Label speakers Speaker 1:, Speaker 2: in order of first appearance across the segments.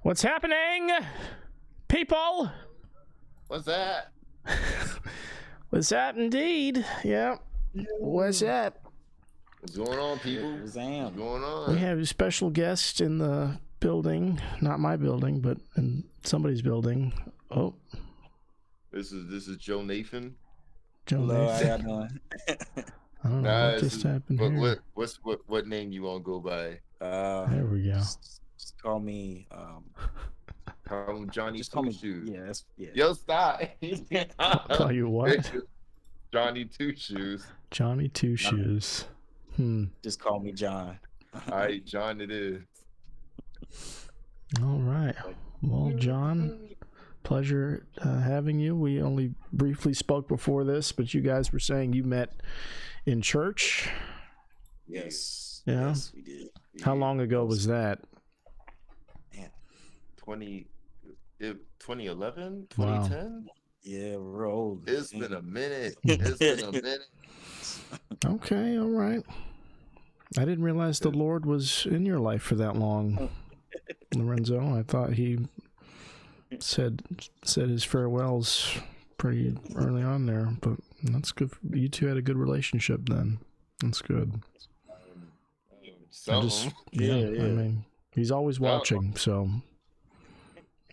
Speaker 1: What's happening, people?
Speaker 2: What's that?
Speaker 1: What's up, indeed? Yeah. What's up?
Speaker 2: What's going on, people? What's going on?
Speaker 1: We have a special guest in the building. Not my building, but in somebody's building. Oh.
Speaker 2: This is Joe Nathan.
Speaker 3: Hello, how y'all doing?
Speaker 1: I don't know what just happened here.
Speaker 2: What name you want to go by?
Speaker 1: There we go.
Speaker 3: Just call me
Speaker 2: Call him Johnny Two Shoes.
Speaker 3: Yeah.
Speaker 2: Yo, stop.
Speaker 1: Call you what?
Speaker 2: Johnny Two Shoes.
Speaker 1: Johnny Two Shoes.
Speaker 3: Just call me John.
Speaker 2: All right, John it is.
Speaker 1: All right. Well, John, pleasure having you. We only briefly spoke before this, but you guys were saying you met in church.
Speaker 3: Yes.
Speaker 1: Yeah.
Speaker 3: Yes, we did.
Speaker 1: How long ago was that?
Speaker 3: Man.
Speaker 2: 2011?
Speaker 1: Wow.
Speaker 2: 2010?
Speaker 3: Yeah, we're old.
Speaker 2: It's been a minute.
Speaker 1: Okay, all right. I didn't realize the Lord was in your life for that long, Lorenzo. I thought he said his farewells pretty early on there, but that's good. You two had a good relationship then. That's good.
Speaker 2: So,
Speaker 1: I mean, he's always watching, so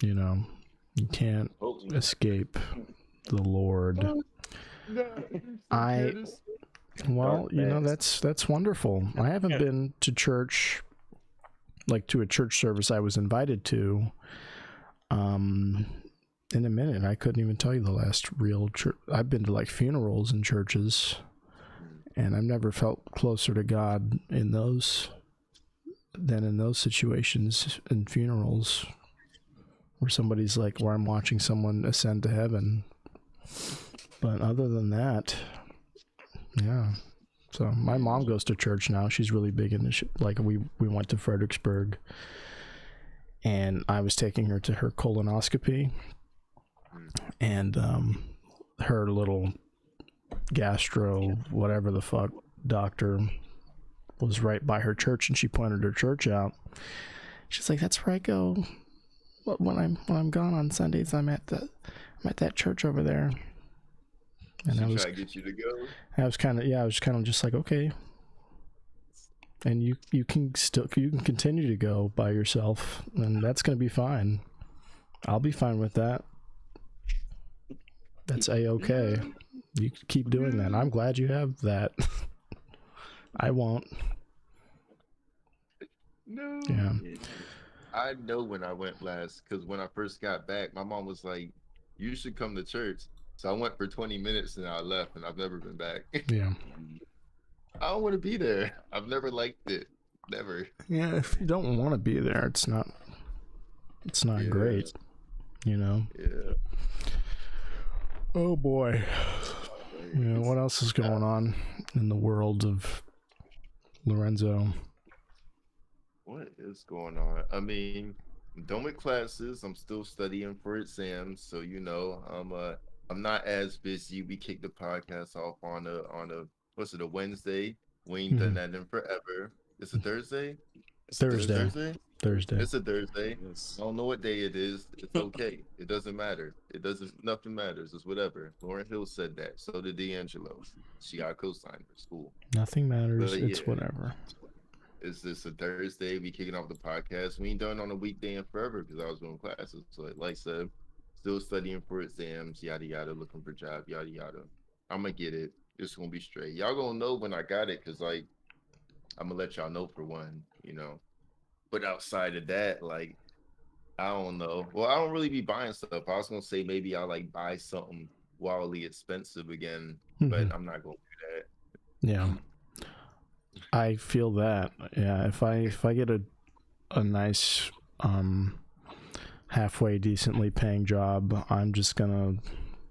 Speaker 1: you know, you can't escape the Lord. Well, you know, that's wonderful. I haven't been to church, like to a church service I was invited to, in a minute. I couldn't even tell you the last real church. I've been to like funerals in churches, and I've never felt closer to God in those than in those situations in funerals where somebody's like, where I'm watching someone ascend to heaven. But other than that, yeah. So my mom goes to church now. She's really big in this. Like we went to Fredericksburg, and I was taking her to her colonoscopy, and her little gastro whatever the fuck doctor was right by her church, and she pointed her church out. She's like, "That's where I go when I'm gone on Sundays. I'm at that church over there." And I was
Speaker 2: trying to get you to go.
Speaker 1: I was kind of just like, okay. And you can continue to go by yourself, and that's going to be fine. I'll be fine with that. That's A-okay. You keep doing that. I'm glad you have that. I won't.
Speaker 2: No.
Speaker 1: Yeah.
Speaker 2: I know when I went last, because when I first got back, my mom was like, "You should come to church." So I went for 20 minutes and I left, and I've never been back.
Speaker 1: Yeah.
Speaker 2: I don't want to be there. I've never liked it. Never.
Speaker 1: Yeah, if you don't want to be there, it's not great, you know?
Speaker 2: Yeah.
Speaker 1: Oh boy. You know, what else is going on in the world of Lorenzo?
Speaker 2: What is going on? I mean, I'm done with classes. I'm still studying for exams, so you know, I'm not as busy. We kicked the podcast off on a Wednesday. We ain't done that in forever. It's a Thursday?
Speaker 1: Thursday.
Speaker 2: It's a Thursday. Yes. I don't know what day it is. It's okay. It doesn't matter. Nothing matters. It's whatever. Lauren Hill said that. So did D'Angelo. She got co-signed for school.
Speaker 1: Nothing matters. But it's whatever.
Speaker 2: It's just a Thursday. We kicking off the podcast. We ain't done on a weekday in forever because I was doing classes. So like I said, still studying for exams, yada yada, looking for job, yada yada. I'm gonna get it. It's gonna be straight. Y'all gonna know when I got it, cause like I'm gonna let y'all know for one, you know. But outside of that, like I don't know. Well, I don't really be buying stuff. I was gonna say maybe I'll like buy something wildly expensive again, but I'm not gonna do that.
Speaker 1: Yeah, I feel that. Yeah, if I get a nice halfway decently paying job, I'm just gonna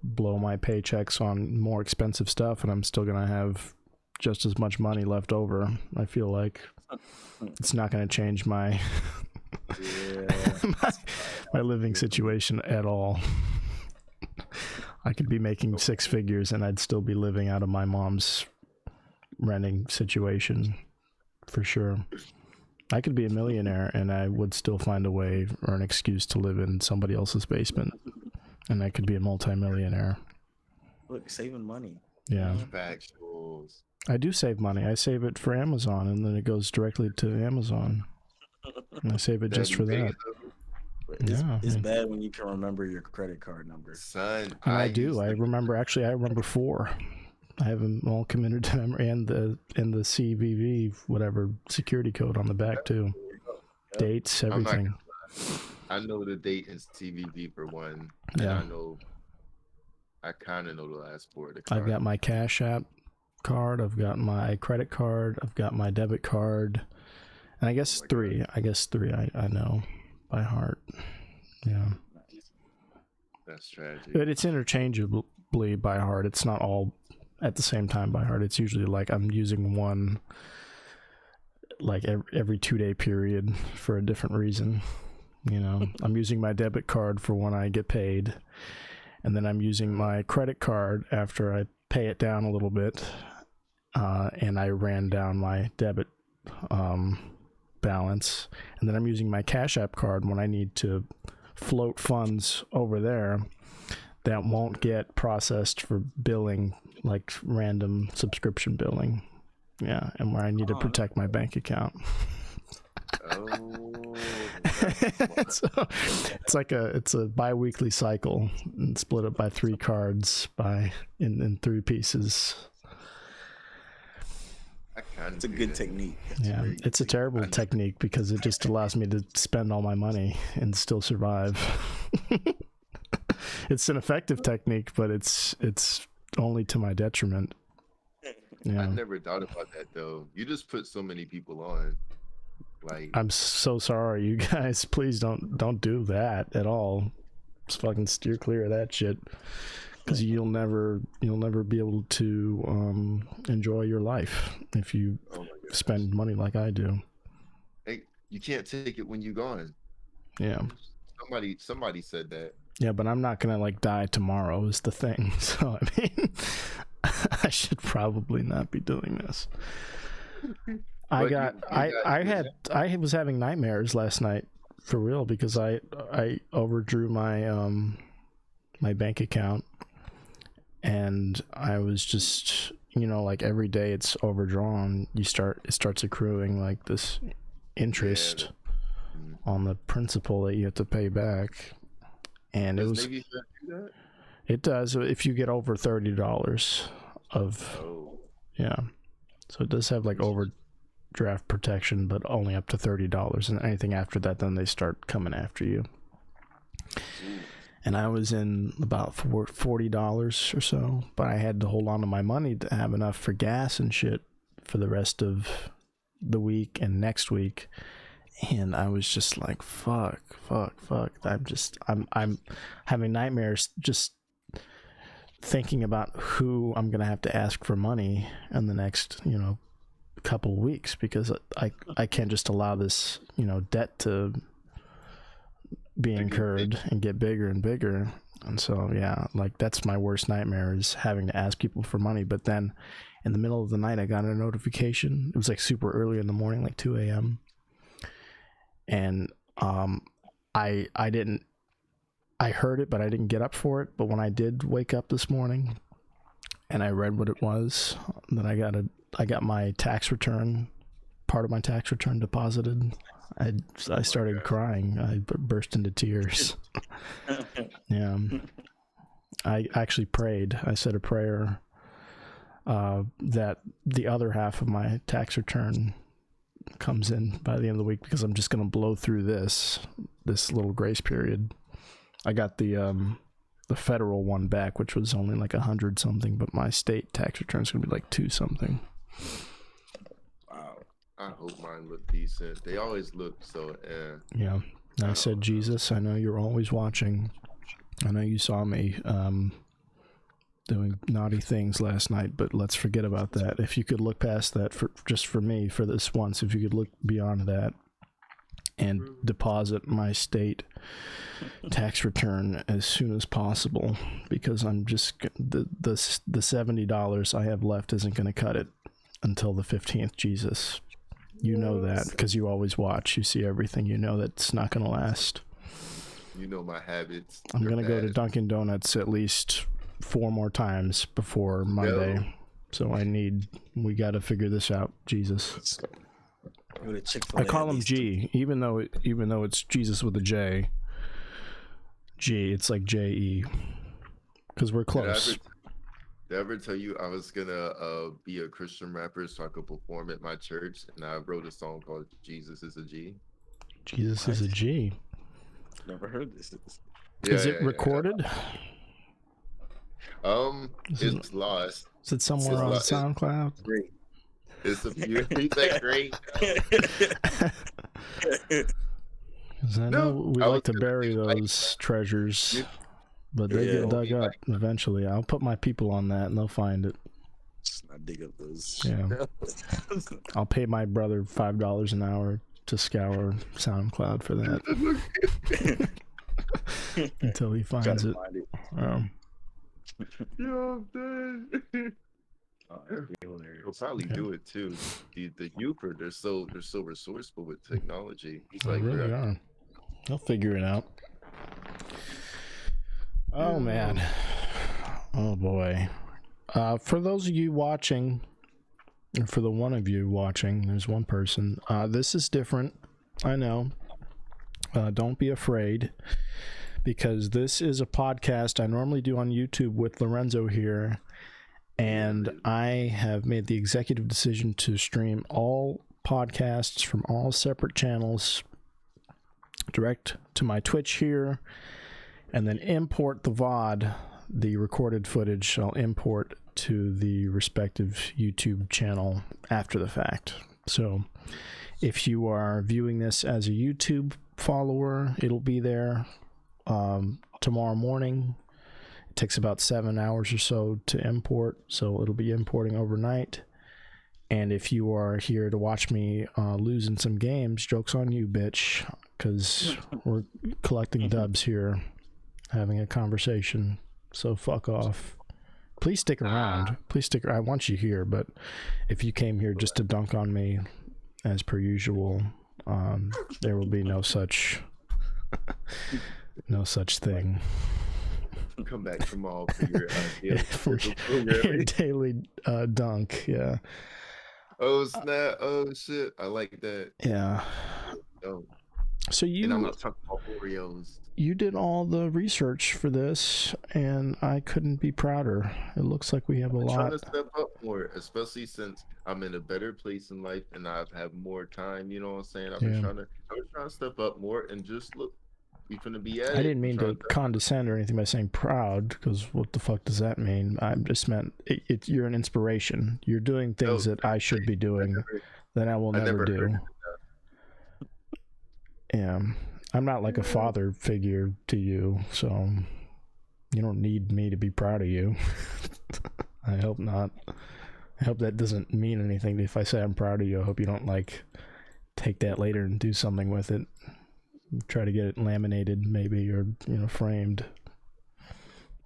Speaker 1: blow my paychecks on more expensive stuff, and I'm still gonna have just as much money left over. I feel like it's not gonna change my my living situation at all. I could be making six figures and I'd still be living out of my mom's renting situation for sure. I could be a millionaire and I would still find a way or an excuse to live in somebody else's basement. And I could be a multimillionaire.
Speaker 3: Look, saving money.
Speaker 1: Yeah.
Speaker 2: Factuals.
Speaker 1: I do save money. I save it for Amazon, and then it goes directly to Amazon. And I save it just for that.
Speaker 3: It's bad when you can remember your credit card number.
Speaker 2: Son,
Speaker 1: And I do. I remember 4. I have them all committed to memory, and the CVV, whatever, security code on the back, too. Dates, everything.
Speaker 2: I know the date and CVV for one.
Speaker 1: Yeah.
Speaker 2: And I kind of know the last 4 of the card.
Speaker 1: I've got my Cash App card. I've got my credit card. I've got my debit card. And I guess 3. God. I guess 3 I know by heart. Yeah.
Speaker 2: That's tragic.
Speaker 1: But it's interchangeably by heart. It's not all at the same time by heart. It's usually like I'm using one like every 2-day period for a different reason. You know, I'm using my debit card for when I get paid. And then I'm using my credit card after I pay it down a little bit. And I ran down my debit balance. And then I'm using my Cash App card when I need to float funds over there that won't get processed for billing, like random subscription billing. Yeah, and where I need to protect my bank account. So it's a bi-weekly cycle and split up by 3 cards in 3 pieces.
Speaker 3: It's a good technique.
Speaker 1: Yeah, it's a terrible technique because it just allows me to spend all my money and still survive. It's an effective technique, but it's only to my detriment. Yeah.
Speaker 2: I never thought about that though. You just put so many people on. Like,
Speaker 1: I'm so sorry, you guys. Please don't do that at all. Just fucking steer clear of that shit, because you'll never be able to enjoy your life if you spend money like I do.
Speaker 2: Hey, you can't take it when you're gone.
Speaker 1: Yeah.
Speaker 2: Somebody said that.
Speaker 1: Yeah, but I'm not gonna like die tomorrow is the thing. So I mean, I should probably not be doing this. I was having nightmares last night for real because I overdrew my my bank account, and I was just, you know, like every day it's overdrawn, it starts accruing like this interest on the principal that you have to pay back. And it does if you get over $30 of yeah. So it does have like overdraft protection, but only up to $30, and anything after that, then they start coming after you. And I was in about $40 or so, but I had to hold on to my money to have enough for gas and shit for the rest of the week and next week. And I was just like, fuck. I'm having nightmares just thinking about who I'm going to have to ask for money in the next, you know, couple of weeks, because I can't just allow this, you know, debt to be incurred and get bigger and bigger. And so, yeah, like that's my worst nightmare, is having to ask people for money. But then in the middle of the night, I got a notification. It was like super early in the morning, like 2 a.m. And I heard it, but I didn't get up for it. But when I did wake up this morning and I read what it was, then I got my tax return, part of my tax return deposited. I started crying. I burst into tears. Yeah. I actually prayed. I said a prayer that the other half of my tax return comes in by the end of the week, because I'm just going to blow through this little grace period. I got the federal one back, which was only like 100 something, but my state tax return is going to be like 2 something.
Speaker 2: Wow. I hope mine look decent. They always look so,
Speaker 1: yeah. And I said, Jesus, I know you're always watching. I know you saw me doing naughty things last night, but let's forget about that. If you could look past that for me, for this once, if you could look beyond that and deposit my state tax return as soon as possible, because I'm just the $70 I have left isn't going to cut it until the 15th, Jesus. You know that because you always watch. You see everything. You know that's not going to last.
Speaker 2: You know my habits.
Speaker 1: I'm going to go to Dunkin' Donuts at least 4 more times before Monday. No. So we got to figure this out. Jesus. I call him G, even though it's Jesus with a J. G, it's like J-E. Because we're close.
Speaker 2: Did I ever tell you I was gonna be a Christian rapper so I could perform at my church, and I wrote a song called "Jesus is a G."
Speaker 1: Jesus is a G.
Speaker 3: Never heard this.
Speaker 1: Is it recorded?
Speaker 2: It's lost.
Speaker 1: Is it somewhere on SoundCloud?
Speaker 2: It's great. It's a few. Is that great?
Speaker 1: I know we like to bury those treasures. But they get dug up eventually. I'll put my people on that and they'll find it.
Speaker 3: I dig up those.
Speaker 1: Yeah. I'll pay my brother $5 an hour to scour SoundCloud for that. Until he finds it.
Speaker 2: Yo, dude. He'll probably do it too. The youth they're so resourceful with technology. It's
Speaker 1: they really are. They'll figure it out. Oh man. Oh boy. For those of you watching, and for the one of you watching, there's one person. This is different. I know. Don't be afraid, because this is a podcast I normally do on YouTube with Lorenzo here, and I have made the executive decision to stream all podcasts from all separate channels direct to my Twitch here. And then import the VOD, the recorded footage, I'll import to the respective YouTube channel after the fact. So if you are viewing this as a YouTube follower, it'll be there tomorrow morning. It takes about 7 hours or so to import, so it'll be importing overnight. And if you are here to watch me losing some games, joke's on you, bitch, because we're collecting dubs here. Having a conversation, so fuck off. Please stick around. I want you here, but if you came here just to dunk on me, as per usual, there will be no such thing.
Speaker 2: Come back tomorrow for
Speaker 1: your daily dunk. Yeah.
Speaker 2: Oh snap! Oh shit! I like that.
Speaker 1: Yeah.
Speaker 2: Oh.
Speaker 1: So
Speaker 2: and I'm not talking about Oreos.
Speaker 1: You did all the research for this, and I couldn't be prouder. It looks like we have a lot.
Speaker 2: I'm trying to step up more, especially since I'm in a better place in life and I've had more time. You know what I'm saying? I've been trying to step up more and just look. We finna be at it.
Speaker 1: I didn't mean to condescend or anything by saying proud, because what the fuck does that mean? I just meant you're an inspiration. You're doing things that I should be doing that I will never do. Yeah. I'm not like a father figure to you, so you don't need me to be proud of you. I hope not. I hope that doesn't mean anything. If I say I'm proud of you, I hope you don't like take that later and do something with it. Try to get it laminated maybe, or framed.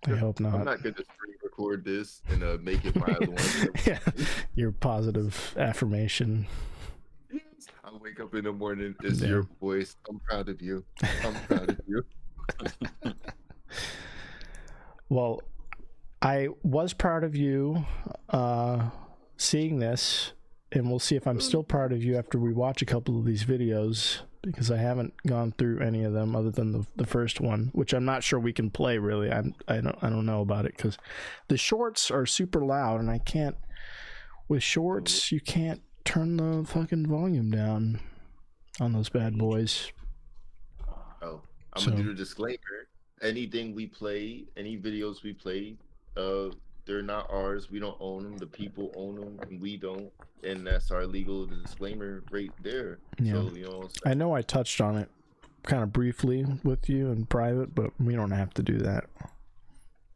Speaker 1: I hope not.
Speaker 2: I'm not going to screen record this and make it my other one.
Speaker 1: Yeah, your positive affirmation.
Speaker 2: I wake up in the morning, it's your voice. I'm proud of you. I'm proud of you.
Speaker 1: Well, I was proud of you seeing this, and we'll see if I'm still proud of you after we watch a couple of these videos, because I haven't gone through any of them other than the first one, which I'm not sure we can play really. I don't know about it, because the shorts are super loud, and I can't. With shorts, you can't turn the fucking volume down on those bad boys.
Speaker 2: Oh, I'm gonna do the disclaimer. Anything we play, any videos we play, they're not ours. We don't own them. The people own them, and we don't. And that's our legal disclaimer right there.
Speaker 1: Yeah.
Speaker 2: So,
Speaker 1: I know I touched on it kind of briefly with you in private, but we don't have to do that.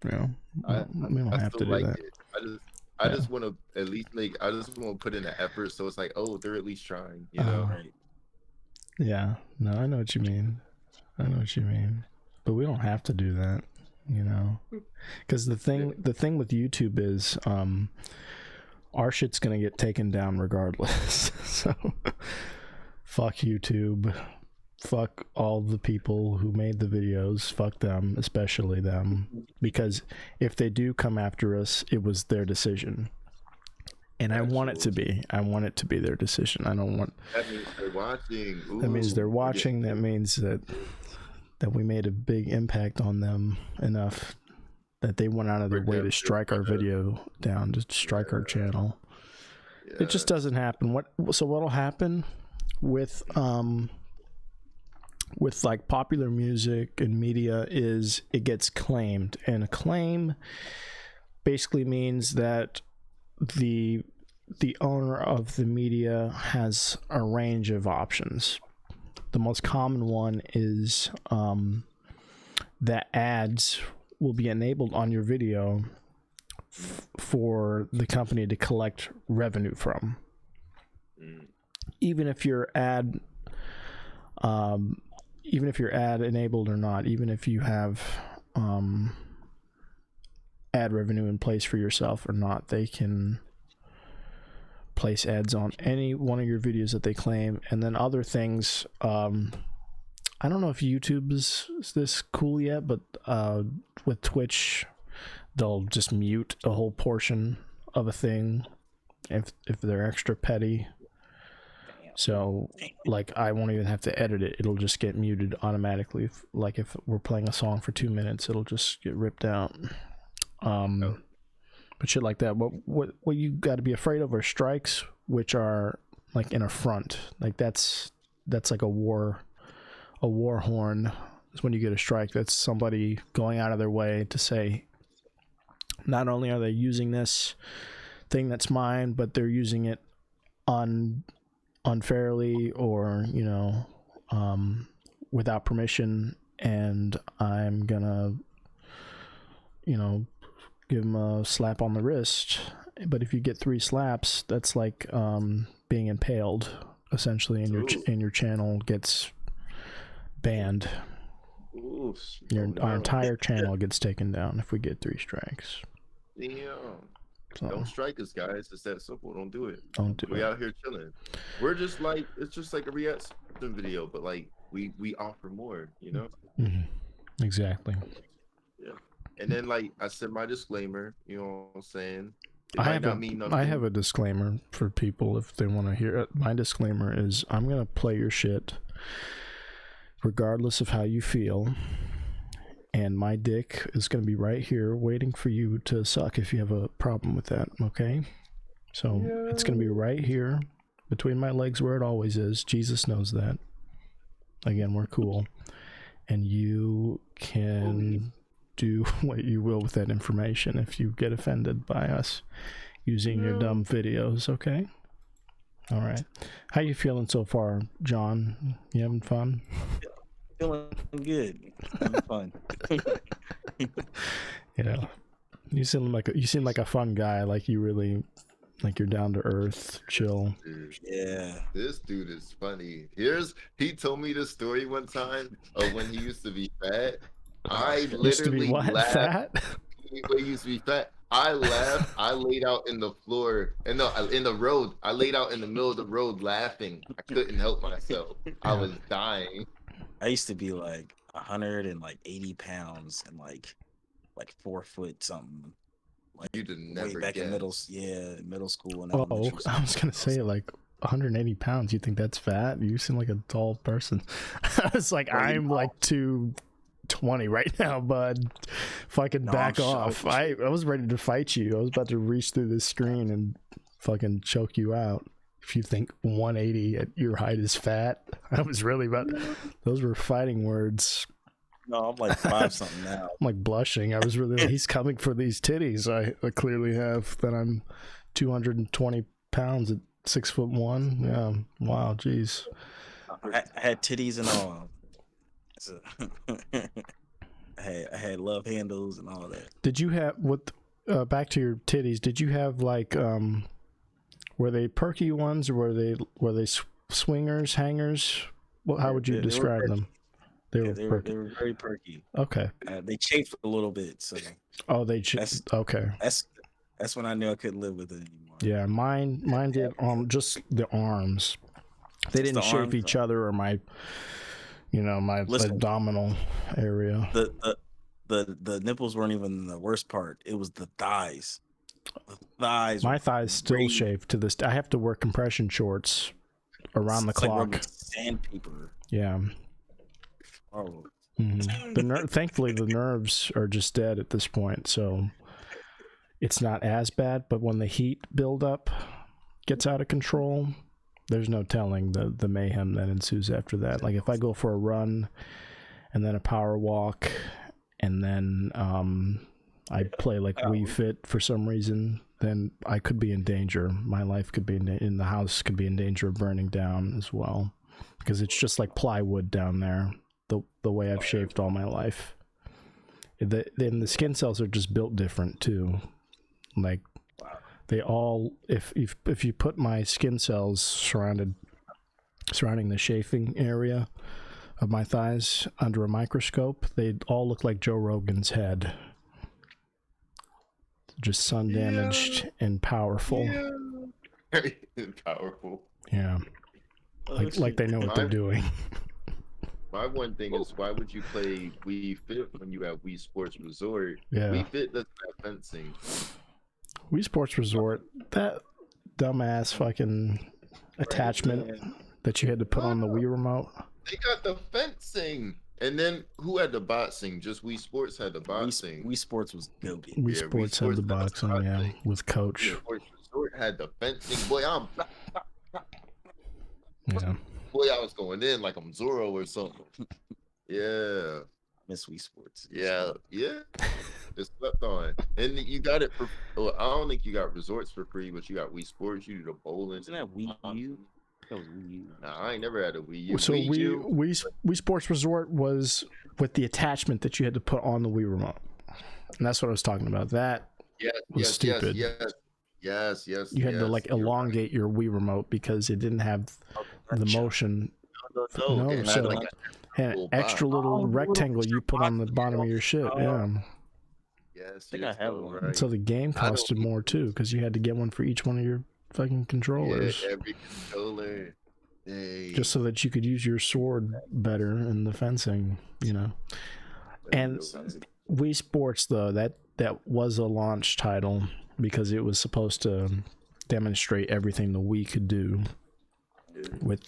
Speaker 1: We don't have to do that.
Speaker 2: I just want to at least I just want to put in an effort, so it's like, oh, they're at least trying, right?
Speaker 1: Yeah, no, I know what you mean. But we don't have to do that, because the thing with YouTube is, our shit's gonna get taken down regardless. So fuck YouTube. Fuck all the people who made the videos. Fuck them, especially them. Because if they do come after us, it was their decision. And I want it to be. I want it to be their decision. I don't want...
Speaker 2: That means they're watching. Ooh.
Speaker 1: That means they're watching. That means that we made a big impact on them enough that they went out of their way to strike our video down, to strike our channel. Yeah. It just doesn't happen. So what'll happen with like popular music and media is it gets claimed, and a claim basically means that the owner of the media has a range of options. The most common one is that ads will be enabled on your video for the company to collect revenue from. Even if your ad enabled or not, even if you have ad revenue in place for yourself or not, they can place ads on any one of your videos that they claim. And then other things, I don't know if YouTube is this cool yet, but with Twitch, they'll just mute a whole portion of a thing if they're extra petty. So, like, I won't even have to edit it. It'll just get muted automatically. If we're playing a song for 2 minutes, it'll just get ripped out. But shit like that. What you got to be afraid of are strikes, which are like in a front. Like that's like a war horn. Is when you get a strike. That's somebody going out of their way to say, not only are they using this thing that's mine, but they're using it unfairly or without permission, and I'm gonna give them a slap on the wrist. But if you get 3 slaps, that's like being impaled essentially, and your channel gets banned.
Speaker 2: Ooh,
Speaker 1: Our entire channel gets taken down if we get 3 strikes.
Speaker 2: Yeah. So, don't strike us, guys. It's that simple. Don't do it.
Speaker 1: Don't do it.
Speaker 2: We out here chilling. We're just like, it's just like a reaction video, but like we offer more,
Speaker 1: Mm-hmm. Exactly.
Speaker 2: Yeah. And then like I said, my disclaimer, you know what I'm saying?
Speaker 1: I have a disclaimer for people if they want to hear it. My disclaimer is I'm going to play your shit regardless of how you feel. And my dick is going to be right here waiting for you to suck if you have a problem with that, okay? So it's going to be right here between my legs where it always is. Jesus knows that. Again, we're cool. And you can do what you will with that information if you get offended by us using your dumb videos, okay? All right. How you feeling so far, John? You having fun?
Speaker 3: Feeling good. Having fun.
Speaker 1: Yeah. You seem like a fun guy. Like you really, like you're down to earth, chill.
Speaker 3: Yeah.
Speaker 2: This dude is funny. He told me this story one time of when he used to be fat. I literally laughed.
Speaker 1: Fat?
Speaker 2: When he used to be fat. I laughed. I laid out in the floor, in the road. I laid out in the middle of the road laughing. I couldn't help myself. I was dying.
Speaker 3: I used to be like 180 pounds and like 4 foot something. Like
Speaker 2: you did never
Speaker 3: way back
Speaker 2: guess.
Speaker 3: in middle school and
Speaker 1: I was gonna say like 180 pounds. You think that's fat? You seem like a tall person. I was like, I'm like 220 right now, bud. Fucking back off. I was ready to fight you. I was about to reach through this screen and fucking choke you out. If you think 180 at your height is fat, I was really about. Those were fighting words.
Speaker 3: No, I'm like 5 something now.
Speaker 1: I'm like blushing. I was really. He's coming for these titties. I clearly have. That I'm 220 pounds at 6'1". Yeah. Wow. Jeez.
Speaker 3: I had titties and all. So, I had love handles and all that.
Speaker 1: Did you have back to your titties? Did you have like were they perky ones or were they swingers, hangers? Well, how would you describe them? They were
Speaker 3: very perky.
Speaker 1: Okay.
Speaker 3: They chafed a little bit, so.
Speaker 1: Oh, they okay.
Speaker 3: That's when I knew I couldn't live with it anymore.
Speaker 1: Yeah, mine did just the arms. They didn't shave each other or my abdominal area.
Speaker 3: The nipples weren't even the worst part. It was the thighs. The thighs.
Speaker 1: My thighs still shaved to this. I have to wear compression shorts around the clock.
Speaker 3: Like sandpaper.
Speaker 1: Yeah.
Speaker 3: Oh.
Speaker 1: Mm-hmm. Thankfully, the nerves are just dead at this point, so it's not as bad. But when the heat buildup gets out of control, there's no telling the mayhem that ensues after that. Like if I go for a run and then a power walk and then I play like Wii Fit for some reason, then I could be in danger. My life could be in the house could be in danger of burning down as well, because it's just like plywood down there. The way I've shaved all my life. Then the skin cells are just built different too. Like they all, if you put my skin cells surrounding the chafing area of my thighs under a microscope, they all look like Joe Rogan's head. Just sun damaged and powerful.
Speaker 2: Yeah. Powerful.
Speaker 1: Yeah. Like they know what they're doing.
Speaker 2: My one thing is, why would you play Wii Fit when you have Wii Sports Resort?
Speaker 1: Yeah.
Speaker 2: Wii Fit doesn't have fencing.
Speaker 1: Wii Sports Resort, that dumbass fucking attachment that you had to put on the Wii remote.
Speaker 2: They got the fencing. And then who had the boxing? Just Wii Sports had the boxing.
Speaker 3: Wii Sports was goated.
Speaker 1: Wii Sports had the boxing, yeah, with Coach.
Speaker 2: Wii Sports Resort had the fencing. Boy,
Speaker 1: Yeah.
Speaker 2: Boy, I was going in like I'm Zorro or something. Yeah.
Speaker 3: Miss Wii Sports.
Speaker 2: Yeah. It's slept on. And you got it for, well, I don't think you got resorts for free, but you got Wii Sports, you do the bowling.
Speaker 3: Isn't that Wii U? That was Wii U.
Speaker 2: Nah, I ain't never had a Wii U.
Speaker 1: So Wii Sports Resort was with the attachment that you had to put on the Wii remote. And that's what I was talking about. That was stupid.
Speaker 2: Yes.
Speaker 1: You had to like elongate your Wii remote because it didn't have the motion. No, so like an extra little rectangle you put on the bottom of your shit. Yeah.
Speaker 2: Yes,
Speaker 3: I think I have one.
Speaker 2: Right.
Speaker 1: So the game costed more too because you had to get one for each one of your fucking controllers.
Speaker 2: Yeah, every controller. Hey.
Speaker 1: Just so that you could use your sword better in the fencing, And Wii Sports, though, that was a launch title because it was supposed to demonstrate everything the Wii could do with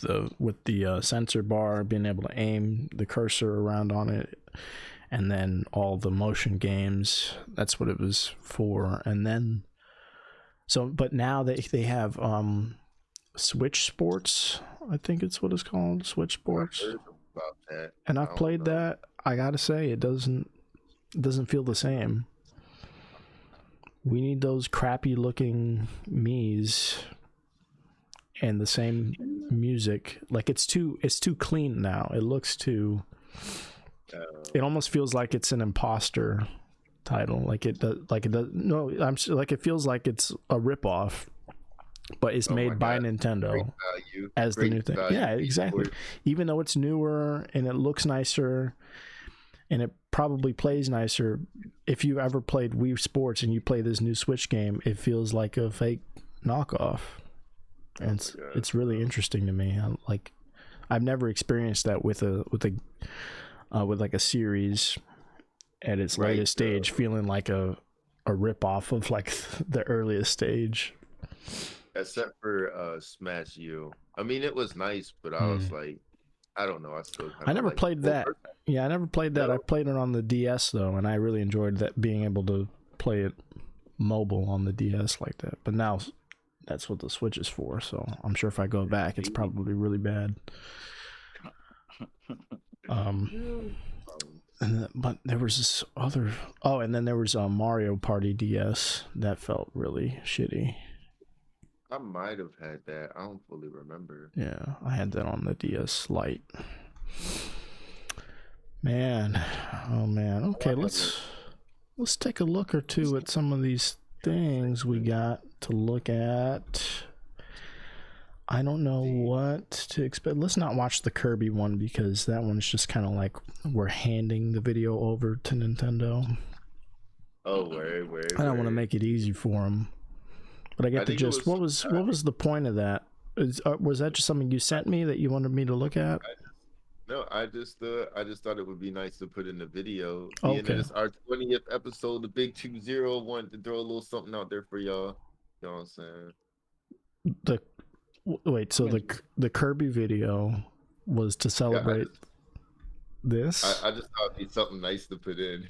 Speaker 1: the sensor bar, being able to aim the cursor around on it, and then all the motion games. That's what it was for. And then but now they have Switch Sports, I think it's what it's called, Switch Sports.
Speaker 2: I heard about that.
Speaker 1: And I've played that. I gotta say, it doesn't feel the same. We need those crappy looking Miis and the same music. Like it's too clean now. It looks too. It almost feels like it's an imposter title. Like it does. No, it feels like it's a ripoff, but it's made by Nintendo as the new thing. Yeah, exactly. Even though it's newer and it looks nicer, and it probably plays nicer. If you've ever played Wii Sports and you play this new Switch game, it feels like a fake knockoff. And it's really interesting to me. I've never experienced that with like a series at its latest stage, feeling like a rip off of like the earliest stage.
Speaker 2: Except for Smash U. I mean, it was nice, but I was like, I don't know. I never
Speaker 1: played that. Yeah, I never played that. I played it on the DS though, and I really enjoyed that, being able to play it mobile on the DS like that. But now that's what the Switch is for. So I'm sure if I go back, it's probably really bad. But there was this other. Oh, and then there was Mario Party DS that felt really shitty.
Speaker 2: I might have had that. I don't fully remember.
Speaker 1: Yeah, I had that on the DS Lite. Man, oh man. Okay, let's take a look or two at some of these things we got to look at. I don't know what to expect. Let's not watch the Kirby one because that one's just kind of like we're handing the video over to Nintendo.
Speaker 2: Oh, word.
Speaker 1: I don't want to make it easy for him, but I get the gist. What was the point of that? Was that just something you sent me that you wanted me to look at?
Speaker 2: I just thought it would be nice to put in the video.
Speaker 1: Okay.
Speaker 2: Being it's our 20th episode, the big 20, wanted to throw a little something out there for y'all. You know what I'm saying?
Speaker 1: The Kirby video was to celebrate this.
Speaker 2: I just thought it'd be something nice to put in.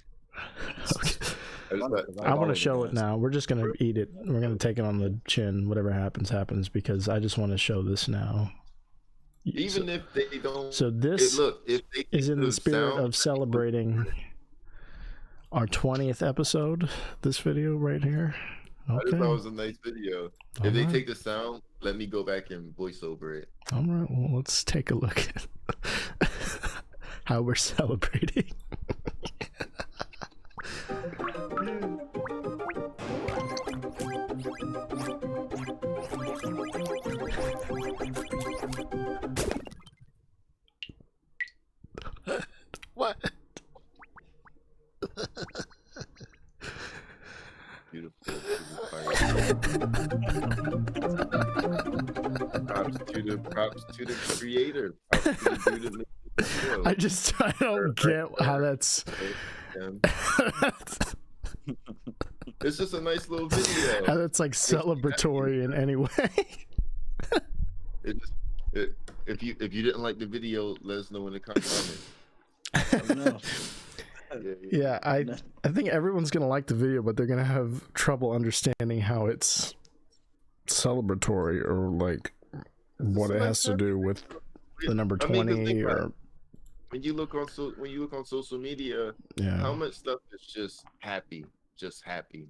Speaker 1: Okay. I want to show it now. We're just going to eat it. We're going to take it on the chin. Whatever happens, because I just want to show this now.
Speaker 2: Even if they don't.
Speaker 1: So this
Speaker 2: if they
Speaker 1: is in the spirit of celebrating our 20th episode. This video right here. Okay.
Speaker 2: I just thought it was a nice video. If they take the sound, let me go back and voice over it.
Speaker 1: All right. Well, let's take a look at how we're celebrating. What?
Speaker 2: Beautiful. Props to the creator. Props to the dude that made the video.
Speaker 1: I don't get how that's.
Speaker 2: It's just a nice little video.
Speaker 1: How that's like celebratory in any way.
Speaker 2: If you didn't like the video, let us know in the comments.
Speaker 1: Yeah, I think everyone's gonna like the video, but they're gonna have trouble understanding how it's celebratory or like what it has to do with the number 20 or.
Speaker 2: When you look on social media, how much stuff is just happy,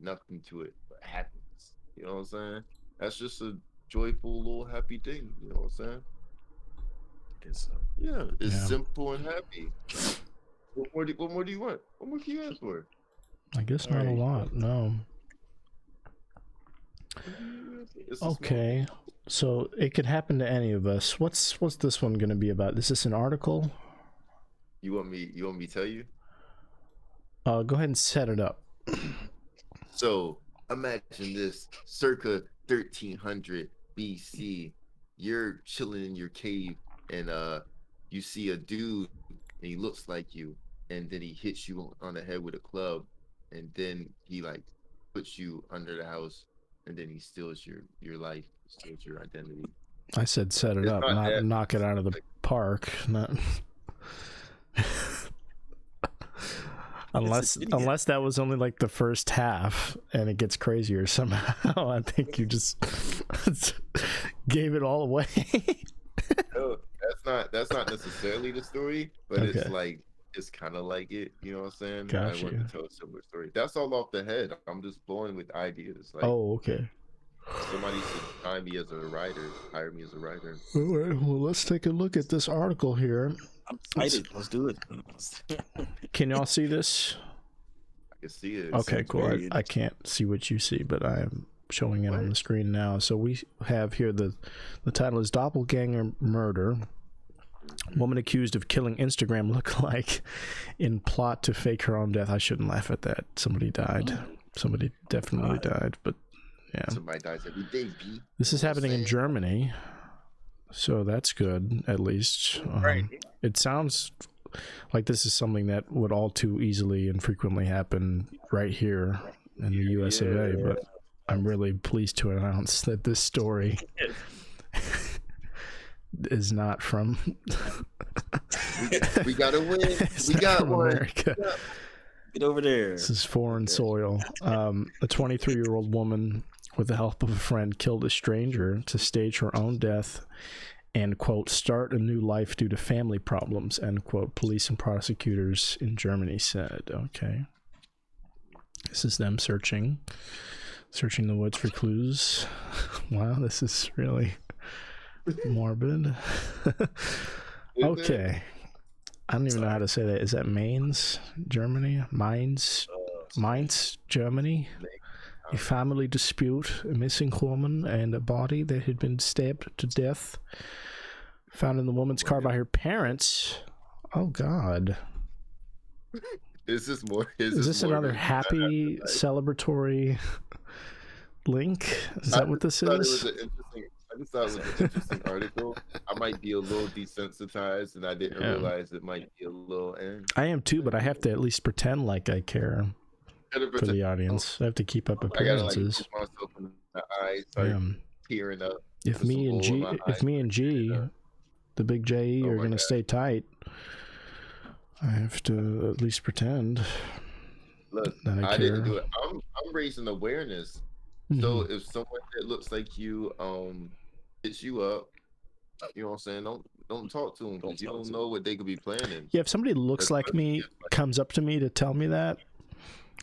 Speaker 2: nothing to it but happiness. You know what I'm saying? That's just a joyful little happy thing. You know what I'm saying?
Speaker 3: I guess so.
Speaker 2: Yeah, it's simple and happy. What more do you want? What more can you ask for?
Speaker 1: I guess not a lot. No. Okay, so it could happen to any of us. What's this one going to be about? Is this an article?
Speaker 2: You want me to tell you?
Speaker 1: Go ahead and set it up.
Speaker 2: So imagine this: circa 1300 BC, you're chilling in your cave, and you see a dude, and he looks like you, and then he hits you on the head with a club, and then he like puts you under the house, and then he steals your life, steals your identity.
Speaker 1: I said set it up, not knock it out of the park. Not. Unless that was only like the first half and it gets crazier somehow. I think you just gave it all away.
Speaker 2: No, that's not necessarily the story, but it's kind of like it. You know what I'm saying?
Speaker 1: Gotcha.
Speaker 2: I want to tell a similar story. That's all off the head. I'm just blowing with ideas. Like,
Speaker 1: okay.
Speaker 2: Somebody should hire me as a writer.
Speaker 1: All right. Well, let's take a look at this article here.
Speaker 3: I'm excited. Let's do it.
Speaker 1: Can y'all see this?
Speaker 2: I can see it.
Speaker 1: Okay, cool. I can't see what you see, but I am showing it on the screen now. So we have here the title is Doppelganger Murder. Woman accused of killing Instagram lookalike in plot to fake her own death. I shouldn't laugh at that. Somebody died. Somebody definitely died, but yeah.
Speaker 2: Somebody dies every day, B.
Speaker 1: This is happening in Germany, so that's good, at least.
Speaker 2: Right.
Speaker 1: It sounds like this is something that would all too easily and frequently happen right here in the US of A, but I'm really pleased to announce that this story is not from...
Speaker 2: we gotta win. We got one.
Speaker 1: America.
Speaker 3: Get over there.
Speaker 1: This is foreign soil. A 23-year-old woman, with the help of a friend, killed a stranger to stage her own death and, quote, start a new life due to family problems, end quote, police and prosecutors in Germany said. Okay. This is them searching the woods for clues. Wow, this is really morbid. Okay. I don't even know how to say that. Is that Mainz, Germany? Mainz, Germany? A family dispute, a missing woman, and a body that had been stabbed to death found in the woman's car by her parents. Oh, God.
Speaker 2: Is this more?
Speaker 1: Is this
Speaker 2: more
Speaker 1: another
Speaker 2: than
Speaker 1: happy celebratory link? Is that what this is?
Speaker 2: I just thought it was an interesting article. I might be a little desensitized, and I didn't realize it might be a little.
Speaker 1: I am too, but I have to at least pretend like I care for the audience. I have to keep up appearances.
Speaker 2: I gotta like myself in the eyes, start tearing up.
Speaker 1: If me and G, the big JE, are gonna stay tight, I have to at least pretend.
Speaker 2: Look, I didn't do it. I'm raising awareness. So if someone that looks like you hits you up, you know what I'm saying, don't talk to them because you don't know what they could be planning.
Speaker 1: Yeah, if somebody looks like me comes up to me to tell me that,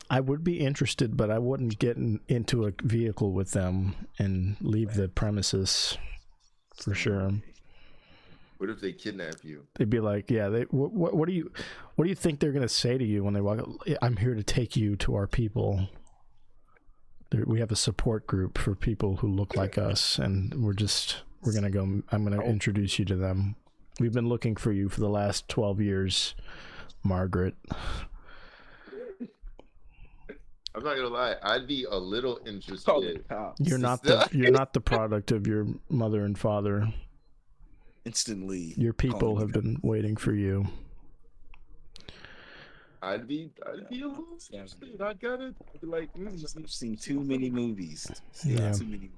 Speaker 1: I would be interested, but I wouldn't get into a vehicle with them and leave the premises for sure.
Speaker 2: What if they kidnap you?
Speaker 1: They'd be like, yeah, what do you think they're gonna say to you when they walk up? I'm here to take you to our people. We have a support group for people who look like us, and I'm gonna introduce you to them. We've been looking for you for the last 12 years, Margaret.
Speaker 2: I'm not gonna lie, I'd be a little interested.
Speaker 1: You're not the product of your mother and father.
Speaker 3: Instantly,
Speaker 1: your people have been waiting for you.
Speaker 2: I'd be a little interested. I'd be like,
Speaker 3: I've seen too many movies.
Speaker 1: Yeah.
Speaker 3: Too many.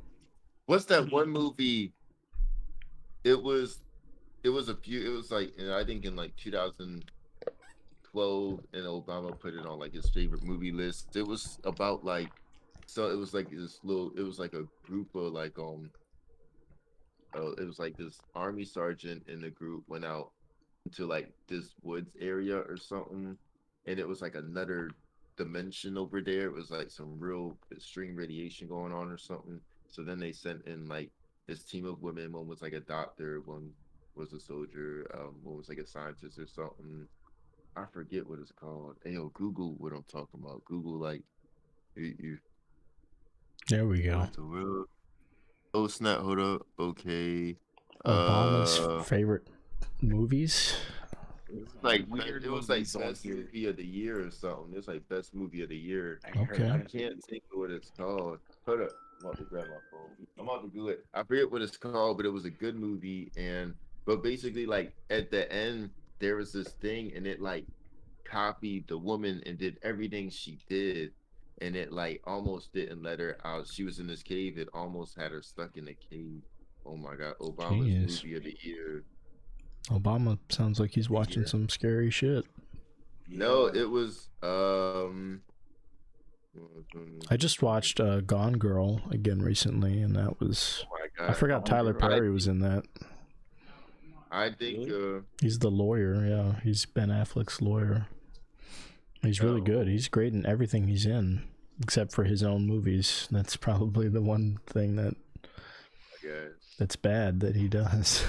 Speaker 2: What's that one movie? It was a few. It was like, I think in like 2012, and Obama put it on like his favorite movie list. It was about like, so it was like this little. It was like a group of like it was like this army sergeant in the group went out into like this woods area or something, and it was like another dimension over there. It was like some real extreme radiation going on or something. So then they sent in like this team of women. One was like a doctor, one was a soldier, one was like a scientist or something. I forget what it's called. Hey, yo, Google what I'm talking about. Google like you.
Speaker 1: There we go.
Speaker 2: Oh snap! Hold up. Okay.
Speaker 1: Obama's favorite movies.
Speaker 2: Like weird. It was like best movie of the year or something. It's like best movie of the year.
Speaker 1: Okay.
Speaker 2: I can't think of what it's called. Hold up. I'm about to grab my phone. I'm about to do it. I forget what it's called, but it was a good movie. But basically, like at the end, there was this thing, and it like copied the woman and did everything she did, and it like almost didn't let her out. She was in this cave. It almost had her stuck in the cave. Oh my God! Obama's movie of the year.
Speaker 1: Obama sounds like he's watching some scary shit.
Speaker 2: No, it was
Speaker 1: I just watched Gone Girl again recently, and that was I forgot Tyler Perry was in that.
Speaker 2: I think
Speaker 1: he's the lawyer. Yeah, he's Ben Affleck's lawyer. He's really good. He's great in everything he's in, except for his own movies. That's probably the one thing that's bad that he does.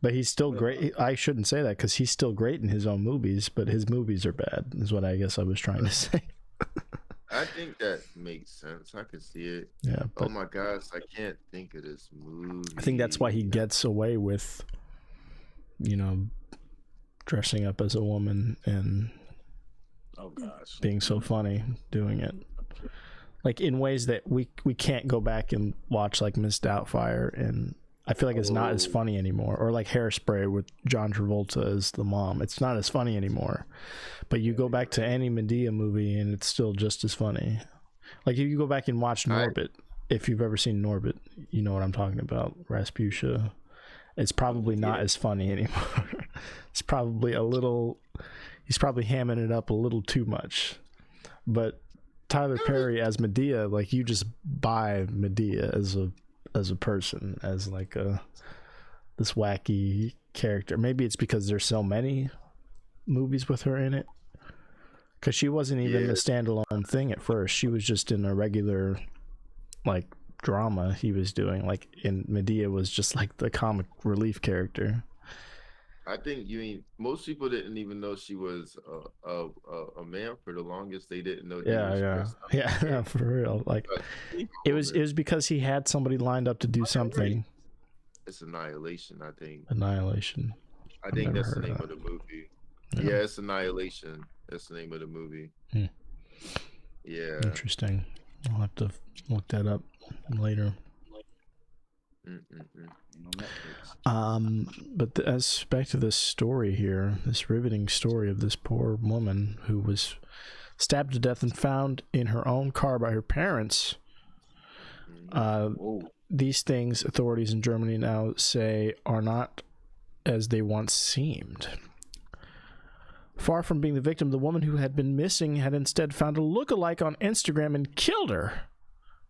Speaker 1: But he's still great. I shouldn't say that because he's still great in his own movies, but his movies are bad, is what I guess I was trying to say.
Speaker 2: I think that makes sense. I can see it.
Speaker 1: Yeah.
Speaker 2: Oh my gosh, I can't think of this movie.
Speaker 1: I think that's why he gets away with, dressing up as a woman and being so funny doing it. Like in ways that we can't go back and watch, like Miss Doubtfire, and I feel like it's not as funny anymore. Or like Hairspray with John Travolta as the mom. It's not as funny anymore. But you go back to any Medea movie and it's still just as funny. Like if you go back and watch Norbit, if you've ever seen Norbit, you know what I'm talking about. Rasputia. It's probably not as funny anymore. It's probably he's probably hamming it up a little too much. But Tyler Perry as Medea, like you just buy Medea as a person, as like this wacky character. Maybe it's because there's so many movies with her in it, because she wasn't even a standalone thing at first. She was just in a regular like drama he was doing, like in Medea was just like the comic relief character.
Speaker 2: I think most people didn't even know she was a man for the longest. They didn't know.
Speaker 1: Yeah, for real. Like it was because he had somebody lined up to do something.
Speaker 2: It's Annihilation, I think.
Speaker 1: Annihilation.
Speaker 2: I think that's the name of the movie. Yeah, it's Annihilation. That's the name of the movie. Yeah.
Speaker 1: Interesting. I'll have to look that up later. But as back to this story here, this riveting story of this poor woman who was stabbed to death and found in her own car by her parents. These things authorities in Germany now say are not as they once seemed. Far from being the victim, the woman who had been missing had instead found a lookalike on Instagram and killed her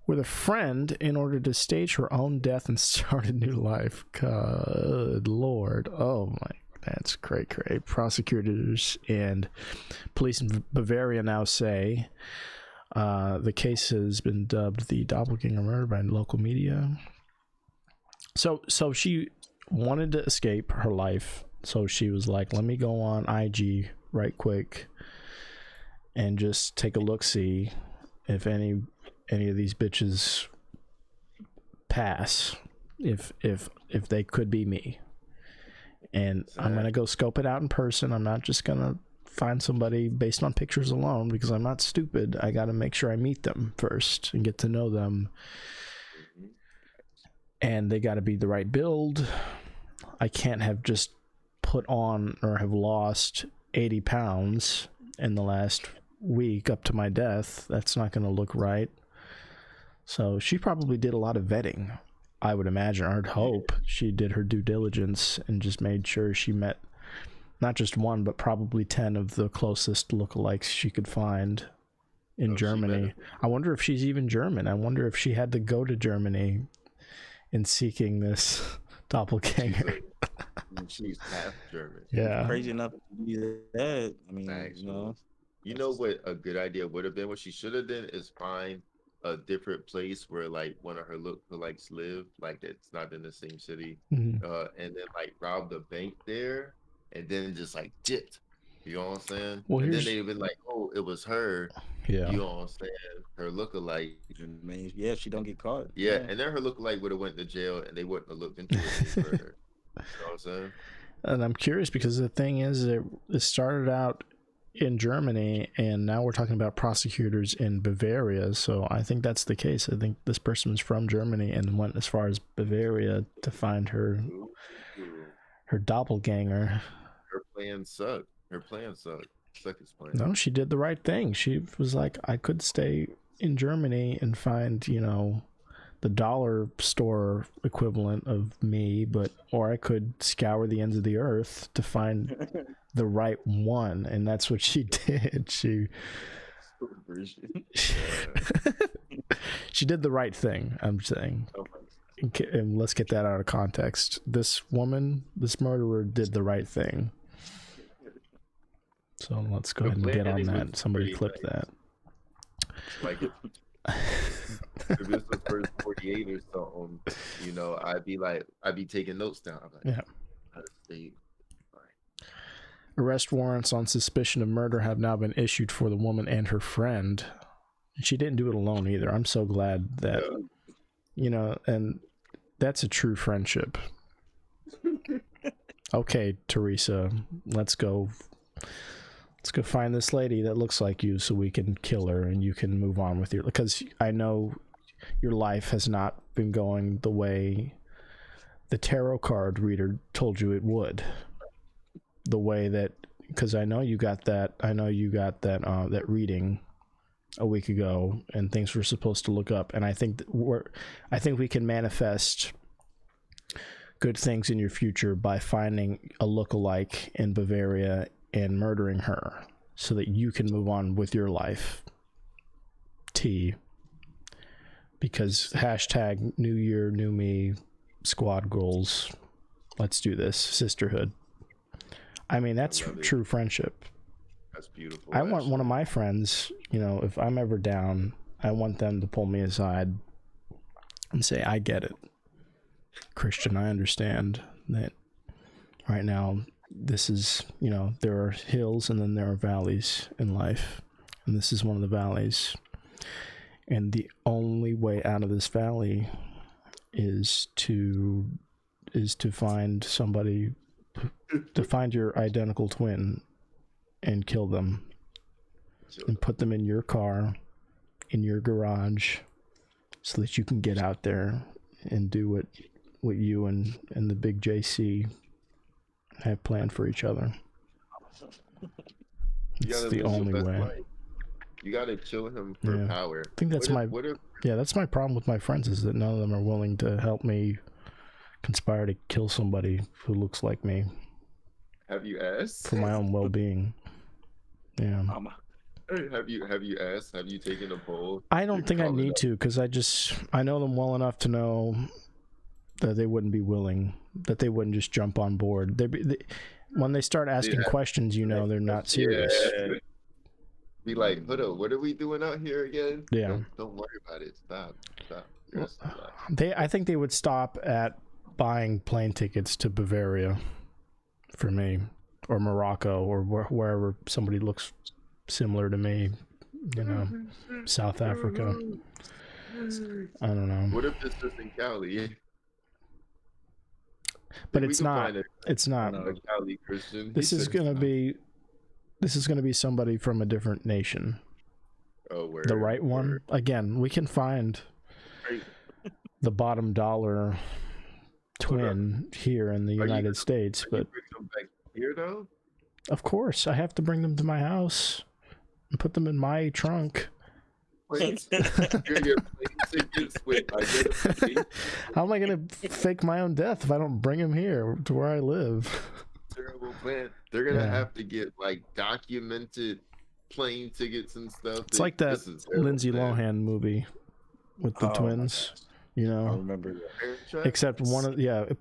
Speaker 1: with a friend in order to stage her own death and start a new life. Good Lord. Oh my, that's cray. Prosecutors and police in Bavaria now say the case has been dubbed the doppelganger murder by local media. So she wanted to escape her life. So she was like, let me go on IG right quick and just take a look-see if any of these bitches pass, if they could be me. And I'm going to go scope it out in person. I'm not just going to find somebody based on pictures alone because I'm not stupid. I got to make sure I meet them first and get to know them. And they got to be the right build. I can't have just put on or have lost 80 pounds in the last week up to my death. That's not going to look right. So she probably did a lot of vetting, I would imagine. I'd hope she did her due diligence and just made sure she met not just one, but probably 10 of the closest lookalikes she could find in Germany. I wonder if she's even German. I wonder if she had to go to Germany in seeking this doppelganger.
Speaker 2: She's half German.
Speaker 1: Yeah.
Speaker 3: Crazy enough to be that. I mean,
Speaker 2: you know what a good idea would have been? What she should have done is find a different place where like one of her lookalikes live, like that's not in the same city, and then like rob the bank there, and then just like dipped. You know what I'm saying? Well, and then they'd been like, "Oh, it was her." Yeah. You know what I'm saying? Her lookalike.
Speaker 3: Yeah, she don't get caught.
Speaker 2: Yeah, and then her lookalike would have went to jail, and they wouldn't have looked into it any further. You know what I'm saying?
Speaker 1: And I'm curious because the thing is, it started out in Germany, and now we're talking about prosecutors in Bavaria. So I think that's the case. I think this person was from Germany and went as far as Bavaria to find her doppelganger.
Speaker 2: Her plan sucked.
Speaker 1: No, she did the right thing. She was like, I could stay in Germany and find, the dollar store equivalent of me, or I could scour the ends of the earth to find the right one, and that's what she did. She did the right thing, I'm saying. And let's get that out of context. This woman, this murderer, did the right thing. So let's go ahead and get on that. Somebody clip that.
Speaker 2: Like if it was the first 48 or something, I'd be taking notes down. I'm like,
Speaker 1: Arrest warrants on suspicion of murder have now been issued for the woman and her friend. She didn't do it alone either. I'm so glad that, and that's a true friendship. Okay, Teresa, let's go find this lady that looks like you so we can kill her and you can move on with your, because I know your life has not been going the way the tarot card reader told you it would. The way that, because I know you got that that reading a week ago and things were supposed to look up, and I think we can manifest good things in your future by finding a lookalike in Bavaria and murdering her so that you can move on with your life. Because hashtag new year, new me, squad goals. Let's do this. Sisterhood. I mean, that's true friendship.
Speaker 2: That's beautiful.
Speaker 1: I want one of my friends, if I'm ever down, I want them to pull me aside and say, I get it. Christian, I understand that right now this is, there are hills and then there are valleys in life. And this is one of the valleys. And the only way out of this valley is to find somebody, to find your identical twin and kill them and put them in your car, in your garage, so that you can get out there and do what you and the big JC have planned for each other. It's the only way.
Speaker 2: Life. You gotta kill him for power.
Speaker 1: I think that's that's my problem with my friends, is that none of them are willing to help me conspire to kill somebody who looks like me.
Speaker 2: Have you asked?
Speaker 1: For my own well-being. Yeah.
Speaker 2: Have you asked? Have you taken a poll?
Speaker 1: I don't think I need to, because I know them well enough to know that they wouldn't be willing, that they wouldn't just jump on board. When they start asking questions, they're not serious.
Speaker 2: Yeah. Be like, hold up, what are we doing out here again?
Speaker 1: Yeah.
Speaker 2: Don't worry about it. Stop.
Speaker 1: I think they would stop at buying plane tickets to Bavaria for me, or Morocco, or wherever somebody looks similar to me, South Africa. I don't know.
Speaker 2: What if this is in Cali?
Speaker 1: But it's not. It's not.
Speaker 2: A Cali Christian.
Speaker 1: This is gonna be somebody from a different nation.
Speaker 2: Oh, where?
Speaker 1: The right one. Again, we can find the bottom dollar twin here in the United States, but
Speaker 2: bring them back here though?
Speaker 1: Of course, I have to bring them to my house and put them in my trunk. How am I going to fake my own death if I don't bring them here to where I live?
Speaker 2: Terrible plan. They're going to have to get documented plane tickets and stuff.
Speaker 1: It's like that Lindsay Lohan movie with the twins.
Speaker 3: I remember that.
Speaker 1: Except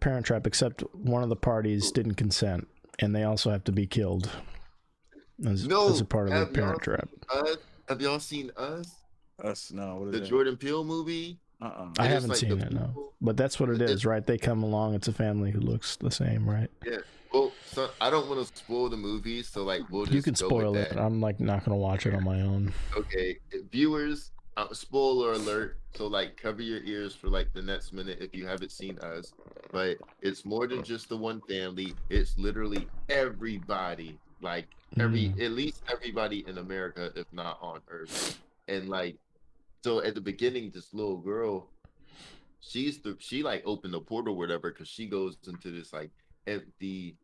Speaker 1: Parent Trap. Except one of the parties didn't consent, and they also have to be killed as a part of the Parent Trap.
Speaker 2: Have y'all seen Us?
Speaker 3: Us? No. What is
Speaker 2: the
Speaker 3: that?
Speaker 2: Jordan Peele movie?
Speaker 1: I haven't seen it. No, but that's what it is, right? They come along. It's a family who looks the same, right?
Speaker 2: Yeah. Well, so I don't want to spoil the movie, so we'll just.
Speaker 1: You can spoil it. I'm not gonna watch it on my own.
Speaker 2: Okay, viewers. Spoiler alert. So cover your ears for the next minute if you haven't seen Us. But it's more than just the one family. It's literally everybody. At least everybody in America, if not on Earth. And so at the beginning, this little girl, she opened the portal or whatever, because she goes into this empty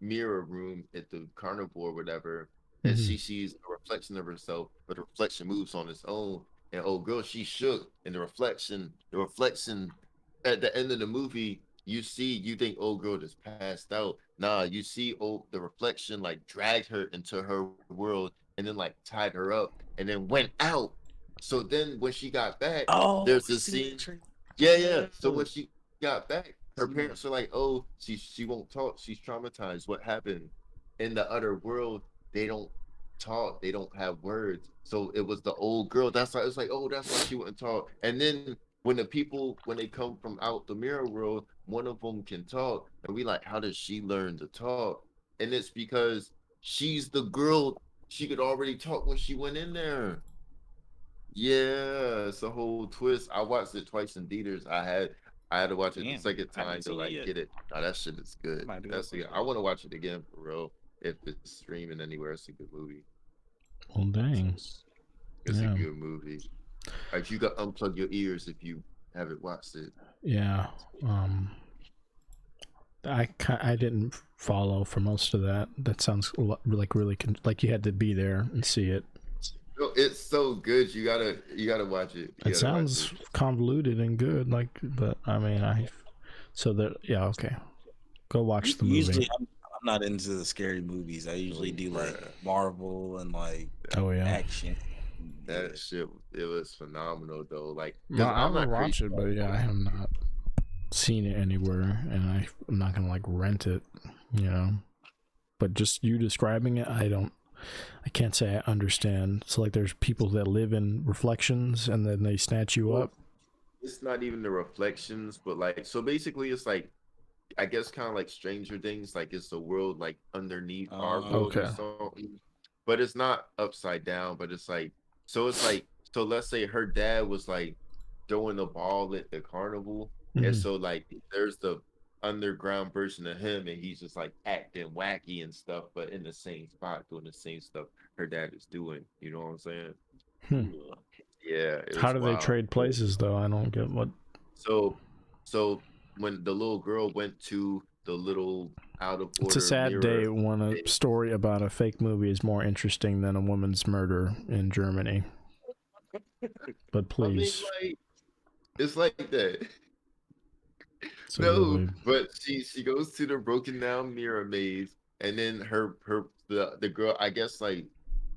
Speaker 2: mirror room at the carnival or whatever. And she sees a reflection of herself, but the reflection moves on its own. And girl, she shook. And the reflection at the end of the movie, you think girl just passed out. Nah, you see the reflection dragged her into her world and then tied her up and then went out. So then when she got back, there's this scene. Yeah. So when she got back, her parents are like, "Oh, she won't talk. She's traumatized. What happened?" In the other world, they don't talk. They don't have words. So it was the old girl. That's why it's that's why she wouldn't talk. And then when they come from out the mirror world, one of them can talk. And we how does she learn to talk? And it's because she's the girl. She could already talk when she went in there. Yeah, it's a whole twist. I watched it twice in theaters. I had to watch it the second time to get it. Oh, that shit is good. I want to watch it again for real. If it's streaming anywhere, it's a good movie.
Speaker 1: Well, dang.
Speaker 2: It's a good movie. You got to unplug your ears if you haven't watched it.
Speaker 1: Yeah. I didn't follow for most of that. That sounds really you had to be there and see it.
Speaker 2: No, it's so good. You gotta watch it.
Speaker 1: It sounds convoluted and good. But I mean, okay. Go watch the movie.
Speaker 3: Usually, I'm not into the scary movies. I usually do Marvel and action.
Speaker 2: That shit, it was phenomenal though.
Speaker 1: No, I'm gonna watch it, but I have not seen it anywhere, and I'm not gonna rent it, But just you describing it, I can't say I understand. So there's people that live in reflections, and then they snatch you up.
Speaker 2: It's not even the reflections, but so basically it's I guess kind of Stranger Things. It's the world underneath our world or something. But it's not upside down. But it's so let's say her dad was throwing the ball at the carnival, and so there's the underground version of him, and he's just acting wacky and stuff, but in the same spot doing the same stuff. her dad is doing. You know what I'm saying?
Speaker 1: Hmm.
Speaker 2: Yeah. It
Speaker 1: How
Speaker 2: was
Speaker 1: do they
Speaker 2: wild.
Speaker 1: trade places, though? I don't get what.
Speaker 2: So when the little girl went to the little out of
Speaker 1: It's a
Speaker 2: order
Speaker 1: sad
Speaker 2: mirror,
Speaker 1: day when a story about a fake movie is more interesting than a woman's murder in Germany. But
Speaker 2: I mean,
Speaker 1: please.
Speaker 2: like, it's like that.
Speaker 1: So
Speaker 2: No,
Speaker 1: really,
Speaker 2: but she goes to the broken down mirror maze, and then the girl, I guess, like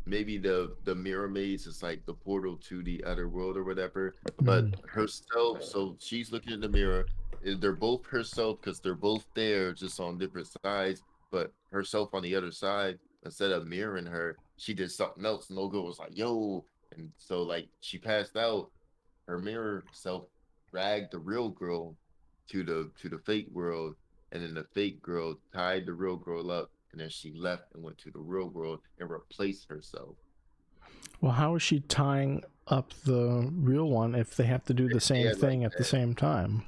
Speaker 2: maybe the mirror maze is like the portal to the other world or whatever. But herself, so she's looking in the mirror. They're both herself because they're both there, just on different sides. But herself on the other side, instead of mirroring her, she did something else. And Logo was like, "Yo," and so like she passed out. Her mirror self dragged the real girl to the fake world, and then the fake girl tied the real girl up, and then she left and went to the real world and replaced herself.
Speaker 1: well, how is she tying up the real one if they have to do the same thing at the same time?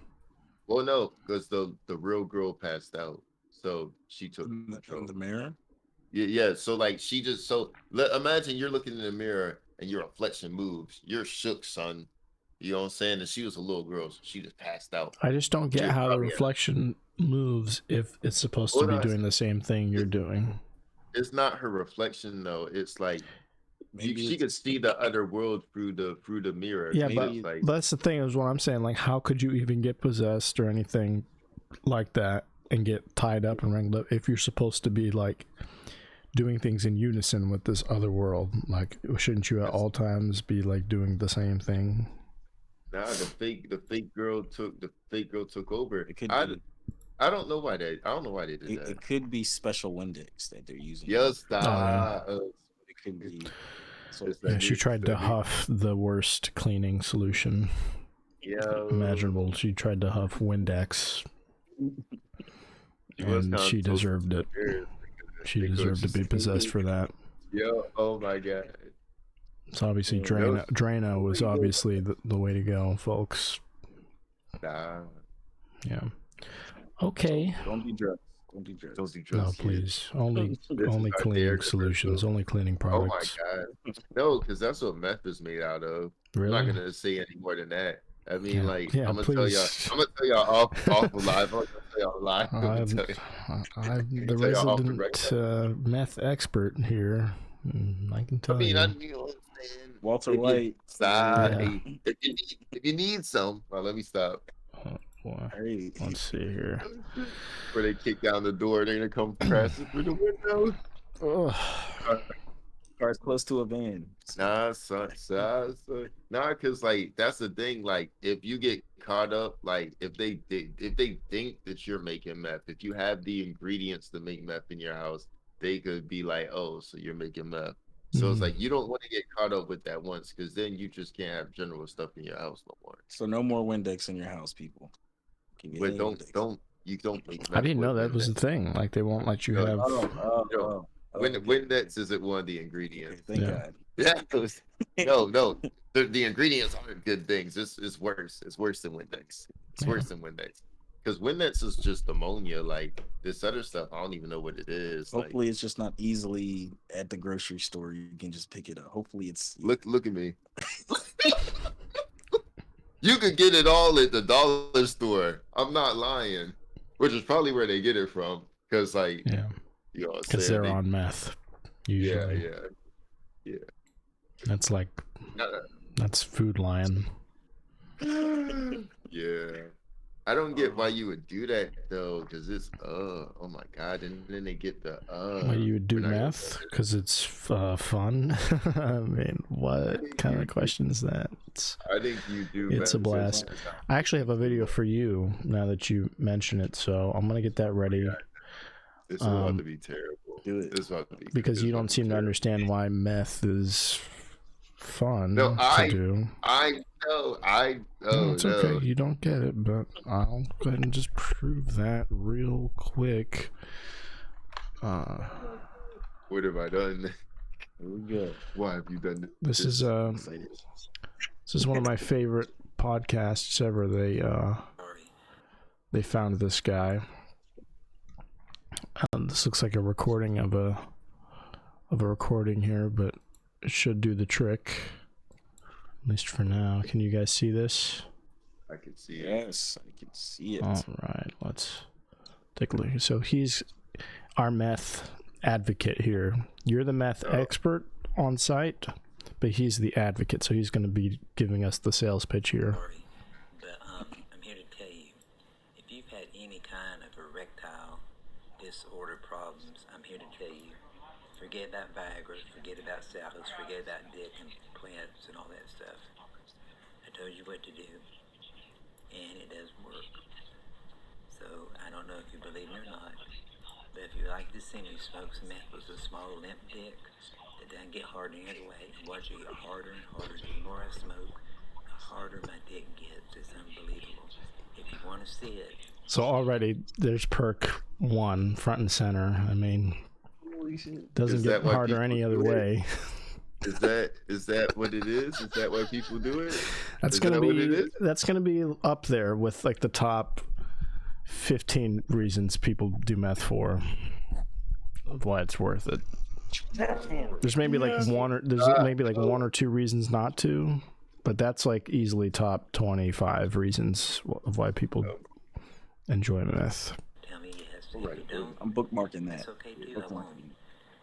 Speaker 2: Well, no, because the real girl passed out, so she took
Speaker 3: From the mirror.
Speaker 2: Yeah. So like she just imagine you're looking in the mirror and your reflection moves. You're shook, son. You know what I'm saying? And she was a little girl, so she just passed out.
Speaker 1: I just don't get how the reflection moves if it's supposed to be doing the same thing you're doing.
Speaker 2: It's not her reflection though. It's like she could see the other world through the mirror.
Speaker 1: Yeah, but like, that's the thing is what I'm saying. Like, how could you even get possessed or anything like that and get tied up and wrangled up if you're supposed to be like doing things in unison with this other world? Like, shouldn't you at all times be like doing the same thing?
Speaker 2: Nah, the fake girl took over.
Speaker 3: It could
Speaker 2: I don't know why they did that.
Speaker 3: It could be special Windex that they're using.
Speaker 2: Yes,
Speaker 3: it could be.
Speaker 1: So yeah, she tried to huff the worst cleaning solution imaginable. She tried to huff Windex, and she deserved it. She deserved to be possessed for that.
Speaker 2: Yo, oh my god.
Speaker 1: So obviously Drano was obviously the way to go, folks.
Speaker 2: Nah.
Speaker 1: Yeah. Okay.
Speaker 3: Don't do drugs. Don't do drugs.
Speaker 1: No, please. Only cleaning solutions. Only cleaning products.
Speaker 2: Oh my god. No, because that's what meth is made out of.
Speaker 1: Really?
Speaker 2: I'm not gonna say any more than that. I mean,
Speaker 1: yeah.
Speaker 2: like,
Speaker 1: yeah,
Speaker 2: I'm gonna
Speaker 1: please.
Speaker 2: tell y'all off live. I'm gonna tell y'all live.
Speaker 1: I'm the resident meth expert here. I can tell you.
Speaker 2: I mean, you know what I'm saying?
Speaker 3: Walter White.
Speaker 2: If you need some, well, let me stop.
Speaker 1: Hey. Let's see here.
Speaker 2: Where they kick down the door, they're gonna come crashing through the window.
Speaker 3: Cars close to a van.
Speaker 2: Nah, son. Nah, because like that's the thing. Like, if you get caught up, like if they think that you're making meth, if you have the ingredients to make meth in your house, they could be like, oh, so you're making meth. So it's like you don't want to get caught up with that once, because then you just can't have general stuff in your house no more.
Speaker 3: So no more Windex in your house, people.
Speaker 2: But don't make meth.
Speaker 1: I didn't know that was a thing. Like they won't let you have.
Speaker 2: Windex isn't one of the ingredients.
Speaker 3: Thank God.
Speaker 2: Yeah. No. The ingredients aren't good things. It's worse. It's worse than Windex. It's worse than Windex. Because Windex is just ammonia. Like this other stuff, I don't even know what it is.
Speaker 3: Hopefully, it's just not easily at the grocery store. You can just pick it up. Hopefully, it's
Speaker 2: look at me. You could get it all at the dollar store. I'm not lying. Which is probably where they get it from. Because you know,
Speaker 1: because they're on meth. Usually.
Speaker 2: Yeah.
Speaker 1: That's like that's Food Lion.
Speaker 2: Yeah. I don't get why you would do that though, because it's oh my god, and then they get the
Speaker 1: why you would do meth because it's fun. I mean, what kind of question is that?
Speaker 2: I think you do.
Speaker 1: It's a blast. I actually have a video for you now that you mention it, so I'm gonna get that ready.
Speaker 2: It's about to be terrible.
Speaker 3: Do it.
Speaker 2: It's about to be
Speaker 1: because you don't seem to understand why meth is fun
Speaker 2: to
Speaker 1: do. It's okay. You don't get it, but I'll go ahead and just prove that real quick.
Speaker 2: What have I done? Why have you done
Speaker 1: this? This is one of my favorite podcasts ever. They found this guy. This looks like a recording of of a recording here, but it should do the trick, at least for now. Can you guys see this?
Speaker 2: I can see it.
Speaker 3: Yes, I can see it.
Speaker 1: All right, let's take a look. So he's our meth advocate here. You're the meth expert on site, but he's the advocate, so he's going to be giving us the sales pitch here.
Speaker 4: But I'm here to tell you, if you've had any kind of erectile disorder problems, I'm here to tell you, forget about Viagra, forget about Salus, forget about dick and plants and all that stuff. I told you what to do, and it does work. So I don't know if you believe me or not, but if you like to see me smoke some meth with a small limp dick that doesn't get harder any other way, and watch it get harder and harder. The more I smoke, the harder my dick gets. It's unbelievable. If you want to see it.
Speaker 1: So already there's perk 1 front and center. I mean, doesn't get harder any other way.
Speaker 2: Is that what it is? Is that why people do it?
Speaker 1: That's gonna be up there with like the top 15 reasons people do meth for, of why it's worth it. There's maybe like one or two reasons not to, but that's like easily top 25 reasons of why people enjoy meth.
Speaker 4: Tell me yes. If you don't,
Speaker 3: I'm bookmarking that.
Speaker 4: it's okay too. I won't.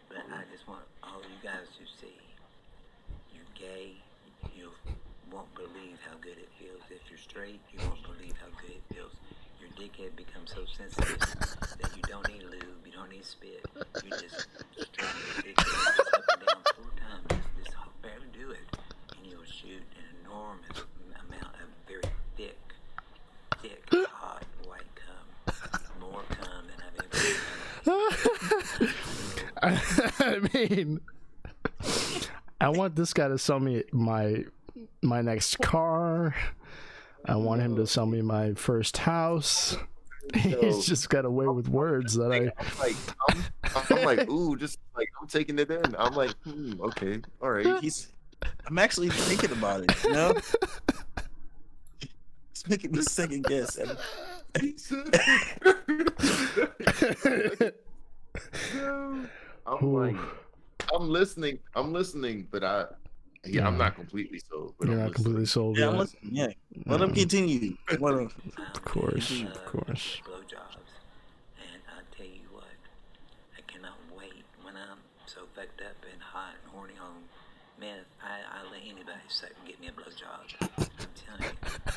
Speaker 4: But I just want all you guys to see. You're gay. You won't believe how good it feels. If you're straight, you won't believe how good it feels. Your dickhead becomes so sensitive that you don't need lube, you don't need spit. You just string your dickhead up and down 4 times. Just barely do it, and you'll shoot an enormous amount of very thick, hot white cum. More cum than I've ever
Speaker 1: I mean, I want this guy to sell me my next car. I want him to sell me my first house. He's just got a way with words that
Speaker 2: I'm like, ooh, just like I'm taking it in. I'm like, okay, all right.
Speaker 3: I'm actually thinking about it, you know? It's making me second guess.
Speaker 2: I'm like, I'm listening, but I'm not completely sold. But
Speaker 1: you're not completely sold.
Speaker 3: Yeah, I'm listening. Yeah, let him continue.
Speaker 1: Of course.
Speaker 4: blowjobs. And I tell you what, I cannot wait when I'm so fucked up and hot and horny on meth. I let anybody suck and get me a blowjob. I'm telling you. But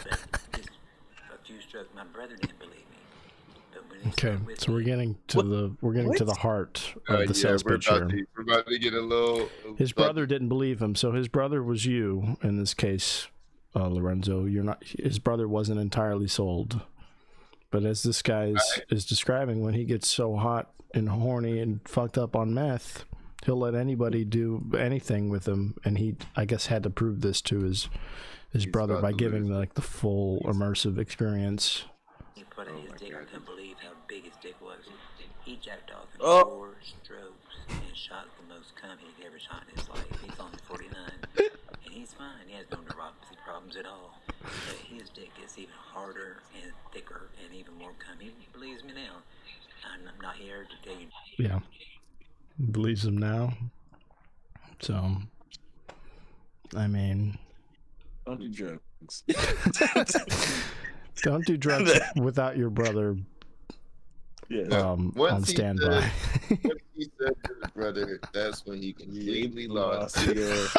Speaker 4: just a few strokes. My brother didn't believe me. But when he
Speaker 1: Okay,
Speaker 4: started with
Speaker 1: so we're
Speaker 4: me,
Speaker 1: getting to the heart of the sales pitch here.
Speaker 2: We're about to get a little.
Speaker 1: His brother didn't believe him, so his brother was you in this case, Lorenzo. You're not. His brother wasn't entirely sold, but as this guy is describing, when he gets so hot and horny and fucked up on meth, he'll let anybody do anything with him, and he, I guess, had to prove this to his brother by giving like the full immersive experience.
Speaker 4: he put in his dick. I couldn't believe how big his dick was. He jacked off in 4 strokes and shot the most cum he'd ever shot in his life. He's only 49, and he's fine. He has no neuropathy problems at all. But his dick gets even harder and thicker and even more cum. He believes me now. I'm not here to tell you.
Speaker 1: Yeah, believes him now. So, I mean,
Speaker 3: Don't do drugs.
Speaker 1: don't do drugs without your brother on standby.
Speaker 2: Once he said to his brother, that's when he completely lost it.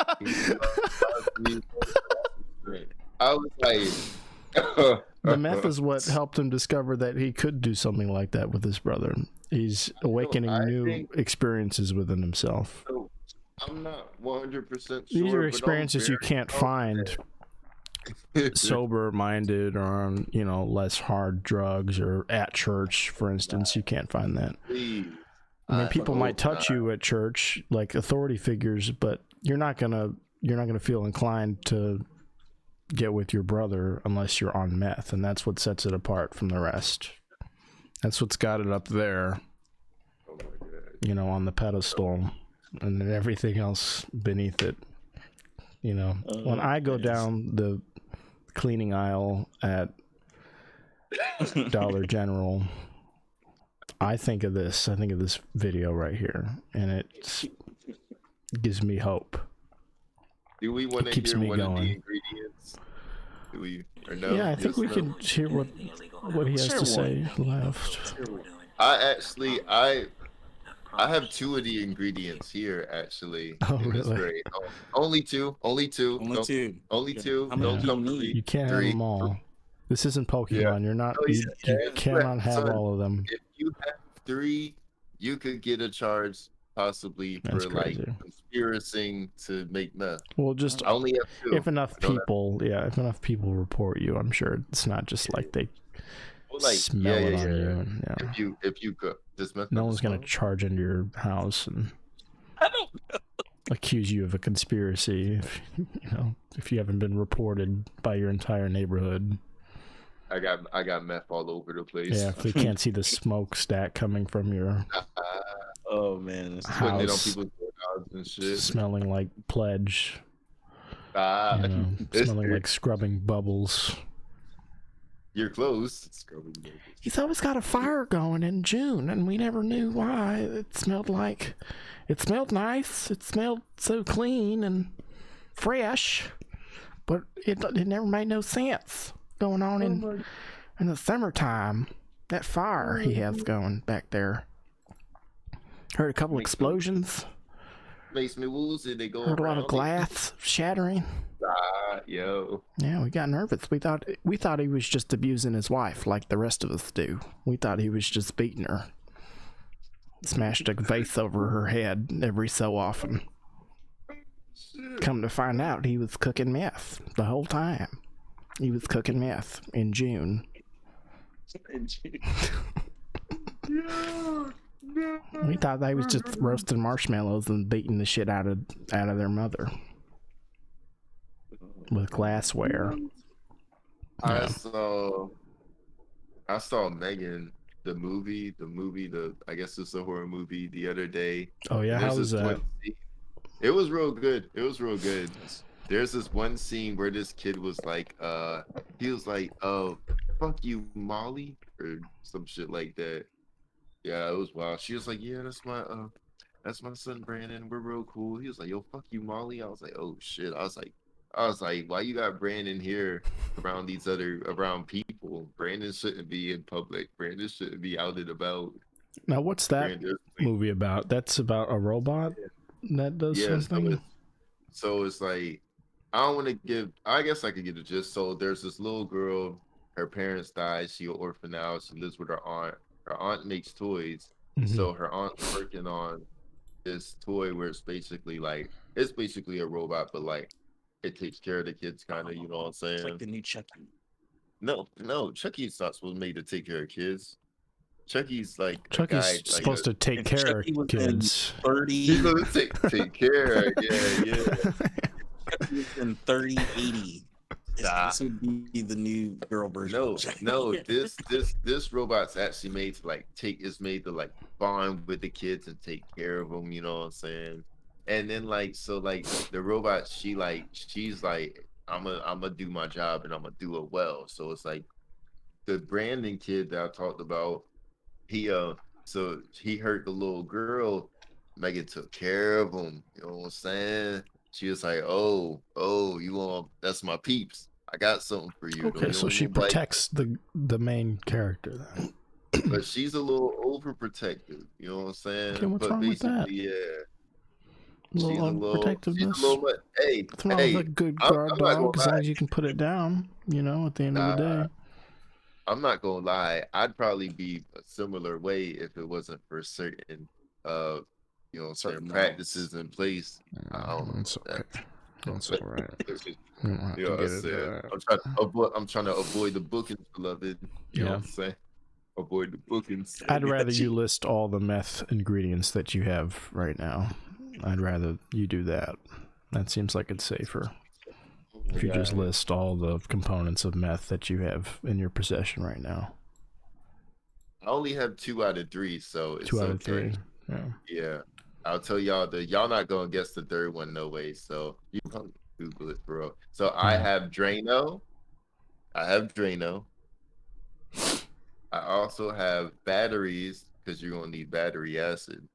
Speaker 2: I was like,
Speaker 1: The meth is what helped him discover that he could do something like that with his brother. He's awakening new experiences within himself.
Speaker 2: I'm not 100% sure.
Speaker 1: These are experiences you can't find sober-minded or on, less hard drugs or at church, for instance. You can't find that. I mean, people might touch you at church, like authority figures, but you're not gonna feel inclined to get with your brother unless you're on meth, and that's what sets it apart from the rest. That's what's got it up there, on the pedestal, and then everything else beneath it. When I go down the cleaning aisle at Dollar General, I think of this video right here, and gives me hope.
Speaker 2: Do we want to
Speaker 1: keeps
Speaker 2: hear
Speaker 1: me
Speaker 2: one of
Speaker 1: going.
Speaker 2: the ingredients? Do we or no?
Speaker 1: Yeah, I think
Speaker 2: Just
Speaker 1: we
Speaker 2: no?
Speaker 1: could hear what he has
Speaker 3: Share
Speaker 1: to say
Speaker 3: one.
Speaker 1: left.
Speaker 2: I have two of the ingredients here actually.
Speaker 1: Oh,
Speaker 2: in this
Speaker 1: really?
Speaker 2: grade. Only two.
Speaker 3: Only two.
Speaker 2: Only
Speaker 3: Yeah.
Speaker 2: two.
Speaker 3: How many
Speaker 2: Don't
Speaker 3: do you
Speaker 2: come for
Speaker 3: need?
Speaker 2: me.
Speaker 1: You can't have
Speaker 2: Three.
Speaker 1: them all. This isn't Pokemon.
Speaker 2: Yeah.
Speaker 1: You're not.
Speaker 2: No,
Speaker 1: You
Speaker 2: yeah,
Speaker 1: cannot have
Speaker 2: son,
Speaker 1: all of them.
Speaker 2: If you have three, you could get a charge possibly
Speaker 1: That's
Speaker 2: for
Speaker 1: crazy.
Speaker 2: like conspiracy to make meth.
Speaker 1: Well, just
Speaker 2: I only have two.
Speaker 1: if enough people report you, I'm sure it's not just like they smell it on you. And,
Speaker 2: If you could, this meth.
Speaker 1: No one's gonna charge into your house and
Speaker 3: I don't know.
Speaker 1: accuse you of a conspiracy if you haven't been reported by your entire neighborhood.
Speaker 2: I got meth all over the place.
Speaker 1: Yeah, if they can't see the smokestack coming from your
Speaker 3: Oh man,
Speaker 2: Putting it on
Speaker 1: house,
Speaker 2: people's doorknobs and shit.
Speaker 1: smelling like pledge, smelling like scrubbing bubbles.
Speaker 2: You're close.
Speaker 1: He's always got a fire going in June, and we never knew why. It smelled nice. It smelled so clean and fresh, but it never made no sense going on in the summertime. That fire he has going back there. Heard a couple explosions.
Speaker 2: Makes me woozy. They go
Speaker 1: Heard a lot of
Speaker 2: around.
Speaker 1: glass shattering.
Speaker 2: Yo.
Speaker 1: Yeah, we got nervous. We thought he was just abusing his wife like the rest of us do. We thought he was just beating her. Smashed a vase over her head every so often. Come to find out, he was cooking meth the whole time. He was cooking meth in June. We thought they was just roasting marshmallows and beating the shit out of their mother with glassware.
Speaker 2: I saw Megan, the movie, I guess it's a horror movie the other day.
Speaker 1: Oh yeah, how was that?
Speaker 2: It was real good. There's this one scene where this kid was like, he was like, "Oh, fuck you, Molly," or some shit like that. Yeah, it was wild. She was like, "Yeah, that's my son Brandon. We're real cool." He was like, "Yo, fuck you, Molly." I was like, "Oh shit." I was like, "Why you got Brandon here around people? Brandon shouldn't be in public. Brandon shouldn't be out and about."
Speaker 1: Now, what's that movie about? That's about a robot that does something.
Speaker 2: So it's like, I guess I could get a gist. So there's this little girl. Her parents died. She's an orphan now. She lives with her aunt. Her aunt makes toys.
Speaker 1: Mm-hmm.
Speaker 2: So her aunt's working on this toy where it's basically a robot, but like it takes care of the kids, kind of. You know what I'm saying?
Speaker 3: It's like the new Chucky.
Speaker 2: No, Chucky's not supposed to be made to take care of kids. Chucky's
Speaker 1: supposed to take care of kids.
Speaker 3: 30.
Speaker 2: He's supposed to take care. Yeah.
Speaker 3: Chucky was in 30, 80. This would be the new girl version.
Speaker 2: No. This robot's actually made to bond with the kids and take care of them. You know what I'm saying? And then the robot, she's like, I'm gonna do my job and I'm gonna do it well. So it's like the Brandon kid that I talked about. He hurt the little girl. Megan took care of him. You know what I'm saying? She was like, oh, you want? That's my peeps. I got something for you.
Speaker 1: Okay, so she protects the main character then.
Speaker 2: But she's a little overprotective. You know what I'm saying?
Speaker 1: Okay, what's wrong with that?
Speaker 2: Yeah.
Speaker 1: A little overprotectiveness.
Speaker 2: Hey,
Speaker 1: what's wrong with a good guard dog? As long as you can put it down, at the end of the day.
Speaker 2: I'm not gonna lie. I'd probably be a similar way if it wasn't for certain, certain practices in place. I don't know.
Speaker 1: It's okay. That's all right.
Speaker 2: I'm trying to avoid the bookings, beloved. You know what I'm saying? Avoid the bookings.
Speaker 1: I'd rather you list all the meth ingredients that you have right now. I'd rather you do that. That seems like it's safer. If you just list all the components of meth that you have in your possession right now.
Speaker 2: I only have 2 out of 3, so it's
Speaker 1: 2 out of 3.
Speaker 2: Yeah. I'll tell y'all y'all not gonna guess the third one, no way. So you can Google it, bro. So I have Drano. I also have batteries because you're gonna need battery acid.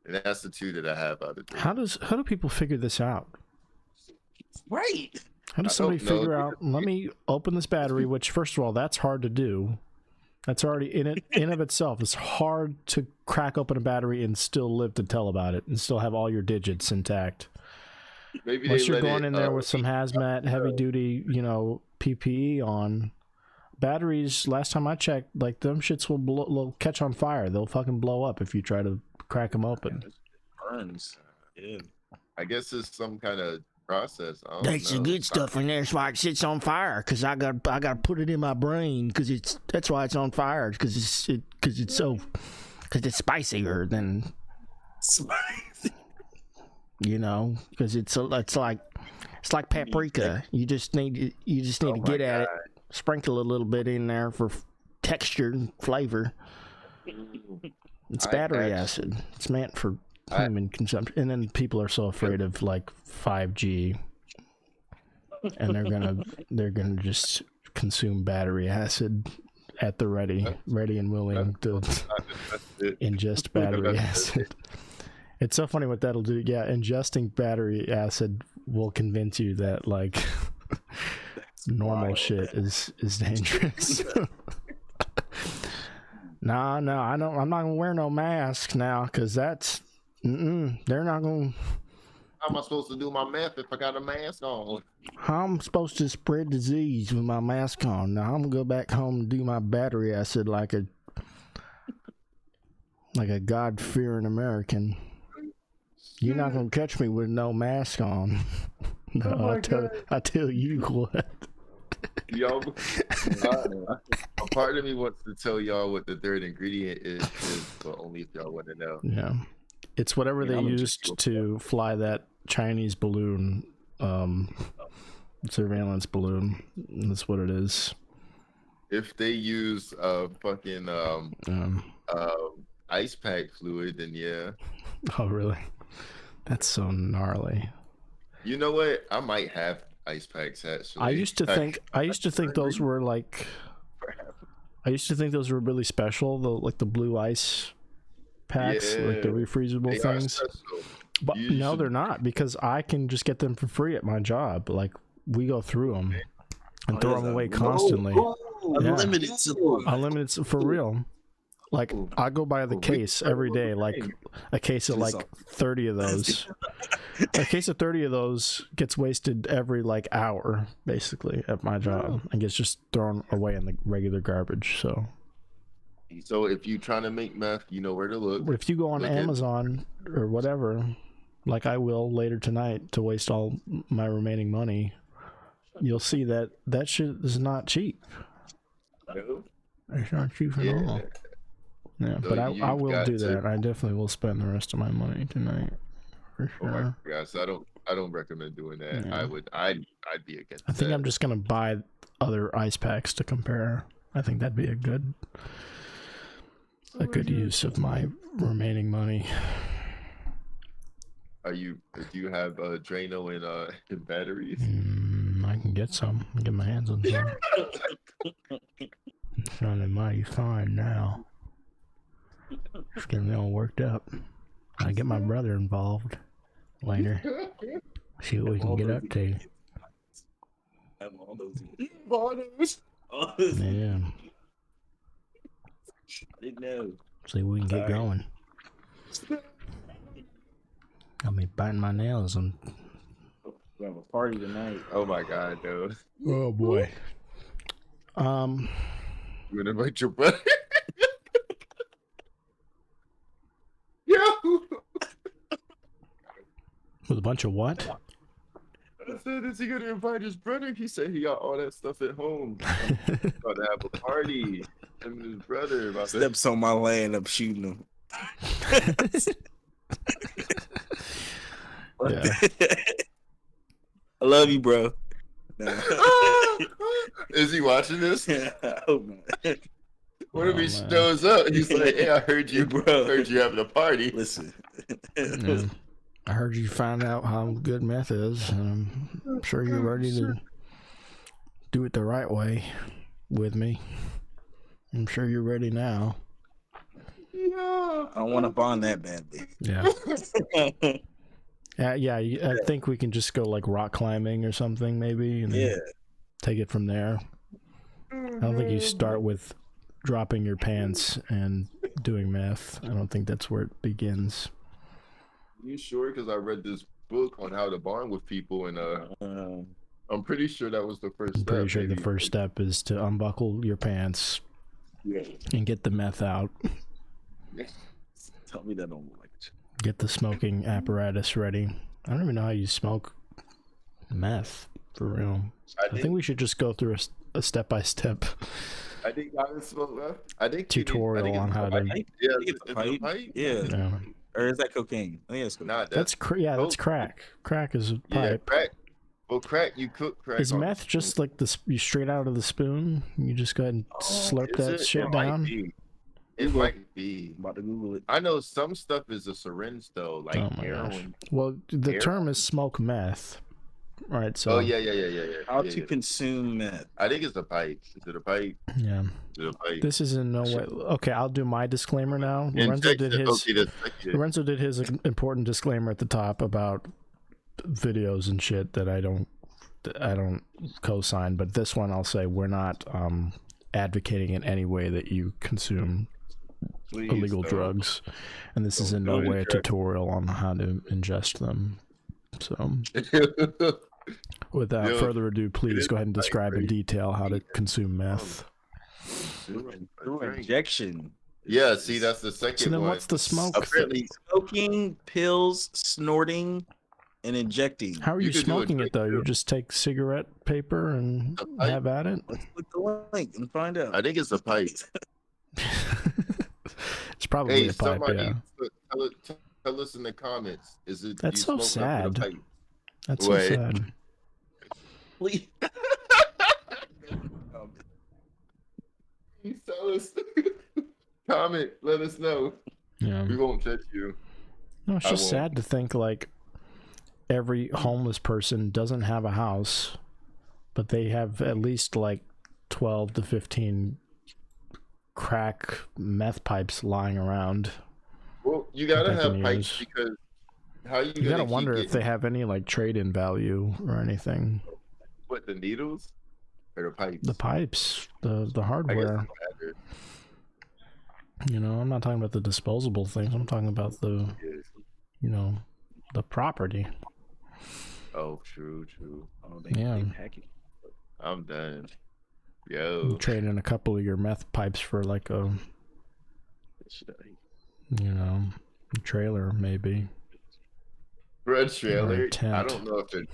Speaker 2: And that's the two that I have out of 3.
Speaker 1: How do people figure this out?
Speaker 3: Right.
Speaker 1: How does somebody figure out, let me open this battery, which first of all, that's hard to do. That's already in of itself. It's hard to crack open a battery and still live to tell about it and still have all your digits intact.
Speaker 2: Maybe
Speaker 1: unless you're going in there with some hazmat, heavy duty, PPE on. Batteries, last time I checked, like them shits will catch on fire. They'll fucking blow up if you try to crack them open.
Speaker 3: Burns. Yeah.
Speaker 2: I guess it's some kind of process.
Speaker 1: That's the good stuff in there. That's why it sits on fire. Cause I got to put it in my brain. That's why it's on fire. Cause it's spicier than
Speaker 3: Spicy.
Speaker 1: Cause it's like paprika. You just need to get at it. Sprinkle a little bit in there for texture and flavor. It's battery acid. It's meant for human consumption. And then people are so afraid of like 5G, and they're gonna just consume battery acid at the ready and willing to ingest battery acid. It's so funny what that'll do. Yeah, ingesting battery acid will convince you that like normal shit is dangerous. No, I don't. I'm not gonna wear no mask now because that's. They're not gonna.
Speaker 2: How am I supposed to do my math if I got a mask on?
Speaker 1: How I'm supposed to spread disease with my mask on? Now I'm gonna go back home and do my battery acid like a God-fearing American. You're not gonna catch me with no mask on. No, I tell you what.
Speaker 2: Yo, a part of me wants to tell y'all what the third ingredient is, but only if y'all want to know.
Speaker 1: Yeah, it's whatever they used to fly that Chinese balloon, surveillance balloon. That's what it is.
Speaker 2: If they use fucking ice pack fluid, then yeah.
Speaker 1: Oh really? That's so gnarly.
Speaker 2: You know what? I might have ice packs actually.
Speaker 1: I used to think those were like. I used to think those were really special, the blue ice packs, like the refreezable things. But no, they're not, because I can just get them for free at my job. Like we go through them and throw them away constantly. Unlimited for real. Like I go by the case every day, like a case of like 30 of those. A case of 30 of those gets wasted every like hour, basically, at my job, and gets just thrown away in the regular garbage. So
Speaker 2: if you're trying to make meth, you know where to look.
Speaker 1: If you go on Amazon or whatever, like I will later tonight to waste all my remaining money, you'll see that shit is not cheap.
Speaker 2: No.
Speaker 1: It's not cheap at all. Yeah, so but I will do that. I definitely will spend the rest of my money tonight, for sure.
Speaker 2: Oh my gosh, I don't recommend doing that. Yeah. I'd be against.
Speaker 1: I think I'm just gonna buy other ice packs to compare. I think that'd be a good use of my remaining money. Do you have Drano and batteries? I can get some. Get my hands on some. It's sounding mighty fine now. Just getting me all worked up. I get my brother involved later. See what we can get up to. Yeah.
Speaker 3: I didn't know.
Speaker 1: See what we can get going. I'll be biting my nails and.
Speaker 3: We have a party tonight.
Speaker 2: Oh my god, dude.
Speaker 1: Oh boy.
Speaker 2: You wanna invite your brother?
Speaker 1: With a bunch of what?
Speaker 2: I said, is he gonna invite his brother? He said he got all that stuff at home. About to have a party. Him and his brother.
Speaker 3: Steps on my land, I'm shooting him.
Speaker 1: Yeah.
Speaker 3: I love you, bro. No.
Speaker 2: Is he watching this?
Speaker 3: Oh, man.
Speaker 2: What if he shows up? He's like, "Hey, I heard you, bro. Heard you having a party."
Speaker 3: Listen.
Speaker 1: Yeah. I heard you find out how good meth is, and I'm sure you're ready to do it the right way with me. I'm sure you're ready now.
Speaker 3: I don't want to bond that badly.
Speaker 1: Yeah. I think we can just go like rock climbing or something maybe, and then take it from there. I don't think you start with dropping your pants and doing meth. I don't think that's where it begins.
Speaker 2: You sure? Because I read this book on how to bond with people, and I'm pretty sure that was the first step.
Speaker 1: I'm pretty sure the first step is to unbuckle your pants and get the meth out.
Speaker 3: Tell me that don't look like it.
Speaker 1: Get the smoking apparatus ready. I don't even know how you smoke meth, for real. I think we should just go through a step-by-step tutorial on how to...
Speaker 3: Yeah. Or is that cocaine? I think it's cocaine.
Speaker 1: That's crack. Crack is a pipe.
Speaker 2: Yeah, crack. Well, crack, you cook crack.
Speaker 1: Is meth just like you straight out of the spoon? You just go ahead and slurp that shit down?
Speaker 2: It might be.
Speaker 3: I'm about to Google it.
Speaker 2: I know some stuff is a syringe though, like heroin.
Speaker 1: Gosh. Well, the term is smoke meth. All right, so.
Speaker 2: Oh yeah.
Speaker 3: How to consume meth?
Speaker 2: I think it's a pipe. Is it a pipe?
Speaker 1: Yeah.
Speaker 2: Is it a pipe?
Speaker 1: This is in no way. Okay, I'll do my disclaimer now. Lorenzo did his important disclaimer at the top about videos and shit that I don't co-sign, but this one I'll say we're not advocating in any way that you consume illegal drugs, and this is in no way a tutorial on how to ingest them. So without further ado, please go ahead and describe in detail how to consume meth.
Speaker 3: Through injection.
Speaker 2: Yeah, see, that's the second one.
Speaker 1: So then what's the smoke?
Speaker 3: Apparently smoking, pills, snorting, and injecting.
Speaker 1: How are you smoking it though? You just take cigarette paper and have at it?
Speaker 3: Let's click the link and find out.
Speaker 2: I think it's a pipe.
Speaker 1: It's probably a pipe, yeah.
Speaker 2: Tell us in the comments. Is it?
Speaker 1: That's so sad. That's so sad.
Speaker 3: Please.
Speaker 2: Please tell us. Comment. Let us know.
Speaker 1: Yeah.
Speaker 2: We won't judge you.
Speaker 1: No, it's just sad to think like every homeless person doesn't have a house, but they have at least like 12 to 15 crack meth pipes lying around.
Speaker 2: Well, you gotta have pipes because how you
Speaker 1: gotta wonder if they have any like trade-in value or anything.
Speaker 2: What, the needles or the pipes?
Speaker 1: The pipes, the hardware. You know, I'm not talking about the disposable things. I'm talking about the, you know, the property.
Speaker 2: Oh, true.
Speaker 3: Oh, they package.
Speaker 2: I'm done. Yo.
Speaker 1: You trade in a couple of your meth pipes for like a, you know, trailer maybe.
Speaker 2: For a trailer, I don't know if they're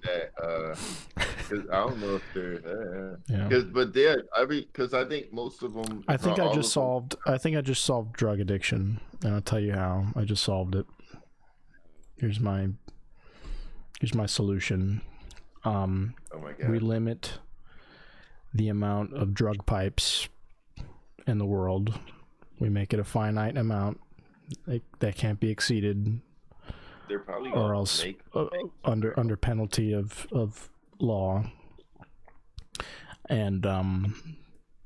Speaker 2: that. Cause I don't know if they're. But because I think most of them.
Speaker 1: I think I just solved drug addiction, and I'll tell you how. I just solved it. Here's my solution.
Speaker 2: Oh my God.
Speaker 1: We limit the amount of drug pipes in the world. We make it a finite amount that can't be exceeded.
Speaker 2: They're probably
Speaker 1: or else under penalty of law. And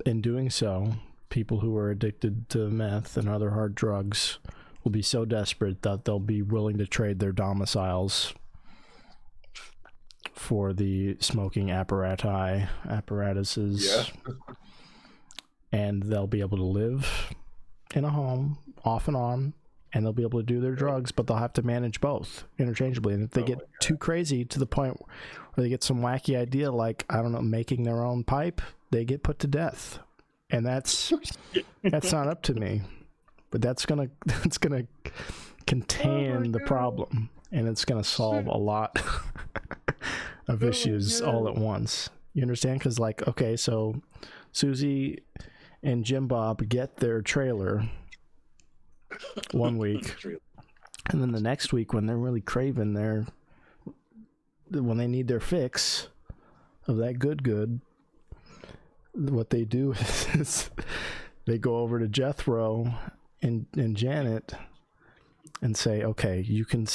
Speaker 1: in doing so, people who are addicted to meth and other hard drugs will be so desperate that they'll be willing to trade their domiciles for the smoking apparatuses. Yeah. And they'll be able to live in a home off and on, and they'll be able to do their drugs, but they'll have to manage both interchangeably. And if they get too crazy to the point where they get some wacky idea like, I don't know, making their own pipe, they get put to death. And that's not up to me. But that's gonna contain the problem, and it's gonna solve a lot of issues all at once. You understand? Because like, okay, so Susie and Jim Bob get their trailer one week, and then the next week when they're really craving when they need their fix of that good, what they do is they go over to Jethro and Janet and say, okay, you can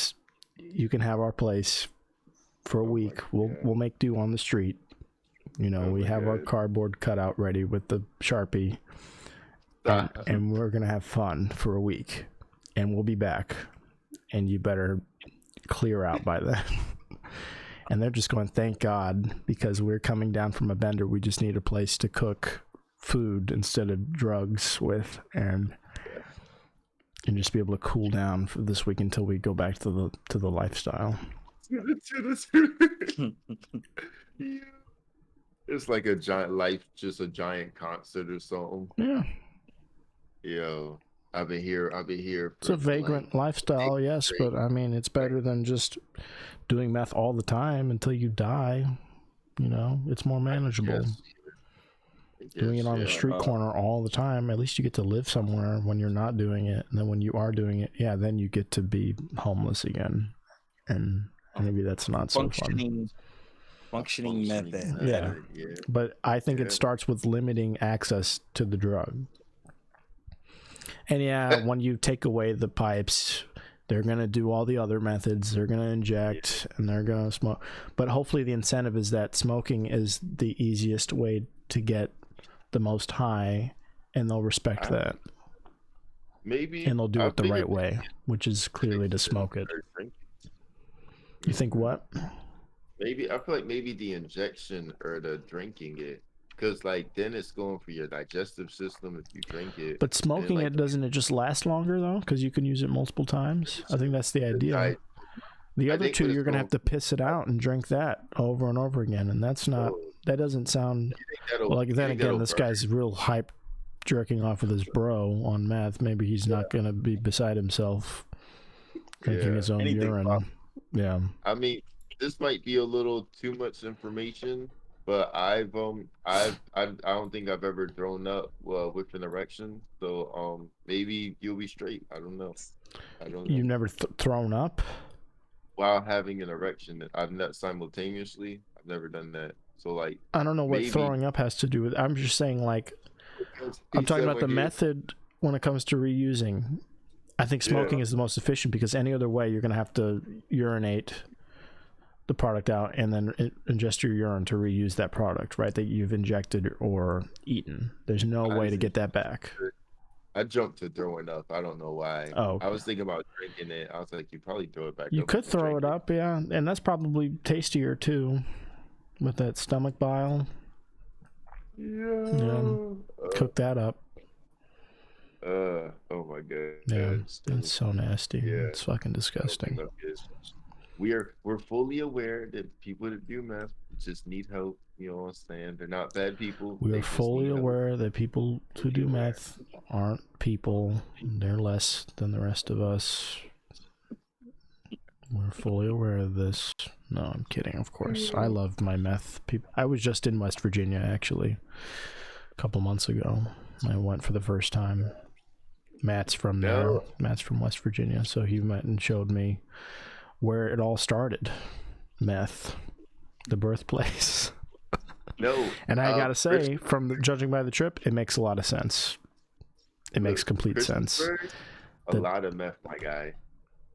Speaker 1: have our place for a week. We'll make do on the street. You know, we have our cardboard cutout ready with the Sharpie, and we're gonna have fun for a week, and we'll be back, and you better clear out by then. And they're just going, thank God, because we're coming down from a bender. We just need a place to cook food instead of drugs with, and just be able to cool down for this week until we go back to the lifestyle.
Speaker 2: It's like a giant life, just a giant concert or something.
Speaker 1: Yeah.
Speaker 2: Yo, I've been here.
Speaker 1: It's a vagrant lifestyle, yes, but I mean, it's better than just doing meth all the time until you die. You know, it's more manageable. Doing it on the street corner all the time, at least you get to live somewhere when you're not doing it. And then when you are doing it, then you get to be homeless again. And maybe that's not so fun.
Speaker 3: Functioning method.
Speaker 1: Yeah. But I think it starts with limiting access to the drug. And when you take away the pipes, they're going to do all the other methods. They're going to inject and they're going to smoke. But hopefully the incentive is that smoking is the easiest way to get the most high, and they'll respect that.
Speaker 2: Maybe.
Speaker 1: And they'll do it the right way, which is clearly to smoke it. You think what?
Speaker 2: Maybe I feel like maybe the injection or the drinking it, because like then it's going for your digestive system if you drink it.
Speaker 1: But smoking it, doesn't it just last longer though? Because you can use it multiple times. I think that's the idea. The other two, you're gonna have to piss it out and drink that over and over again, and that's not. That doesn't sound like. Then again, this guy's real hype, jerking off with his bro on meth. Maybe he's not gonna be beside himself, drinking his own urine. Yeah.
Speaker 2: I mean, this might be a little too much information, but I don't think I've ever thrown up with an erection. So maybe you'll be straight. I don't know.
Speaker 1: You've never thrown up
Speaker 2: while having an erection. I've not simultaneously. I've never done that. So like,
Speaker 1: I don't know what throwing up has to do with. I'm just saying, like, I'm talking about the method when it comes to reusing. I think smoking is the most efficient, because any other way you're going to have to urinate the product out and then ingest your urine to reuse that product, right? That you've injected or eaten. There's no way to get that back.
Speaker 2: I jumped to throwing up. I don't know why.
Speaker 1: Oh, okay.
Speaker 2: I was thinking about drinking it. I was like, you probably throw it back.
Speaker 1: You could throw it up, yeah, and that's probably tastier too, with that stomach bile. Yeah. Cook that up.
Speaker 2: Oh my god.
Speaker 1: Yeah, it's so nasty. Yeah, it's fucking disgusting.
Speaker 2: We're fully aware that people that do meth just need help. You know what I'm saying? They're not bad people.
Speaker 1: We are fully aware that people who do meth aren't people. They're less than the rest of us. We're fully aware of this. No, I'm kidding, of course. I love my meth people. I was just in West Virginia, actually, a couple months ago. I went for the first time. Matt's from there. Matt's from West Virginia, so he went and showed me where it all started. Meth, the birthplace.
Speaker 2: No.
Speaker 1: And I gotta say, judging by the trip, it makes a lot of sense. It makes complete sense.
Speaker 2: A lot of meth, my guy.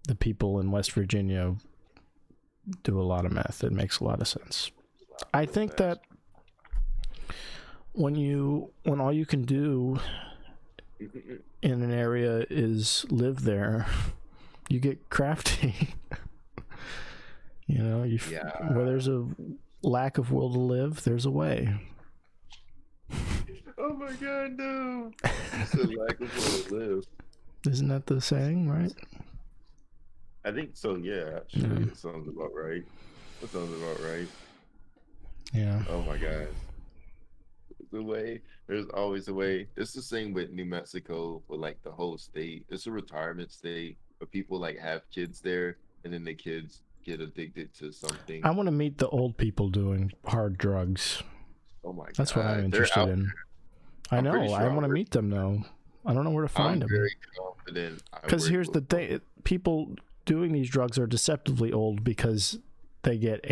Speaker 1: The people in West Virginia do a lot of meth. It makes a lot of sense. I think that when all you can do in an area is live there, you get crafty. You know, where there's a lack of will to live, there's a way.
Speaker 2: Oh my god, no. It's a lack of will to live.
Speaker 1: Isn't that the saying, right?
Speaker 2: I think so, yeah. Actually, It sounds about right. That sounds about right.
Speaker 1: Yeah.
Speaker 2: Oh my god. There's a way. There's always a way. It's the same with New Mexico, with like the whole state. It's a retirement state, but people like have kids there, and then the kids get addicted to something.
Speaker 1: I want to meet the old people doing hard drugs.
Speaker 2: Oh my god.
Speaker 1: That's what I'm interested in. I know. I want to meet them though. I don't know where to find them.
Speaker 2: I'm very confident.
Speaker 1: Because here's the thing: people doing these drugs are deceptively old because they get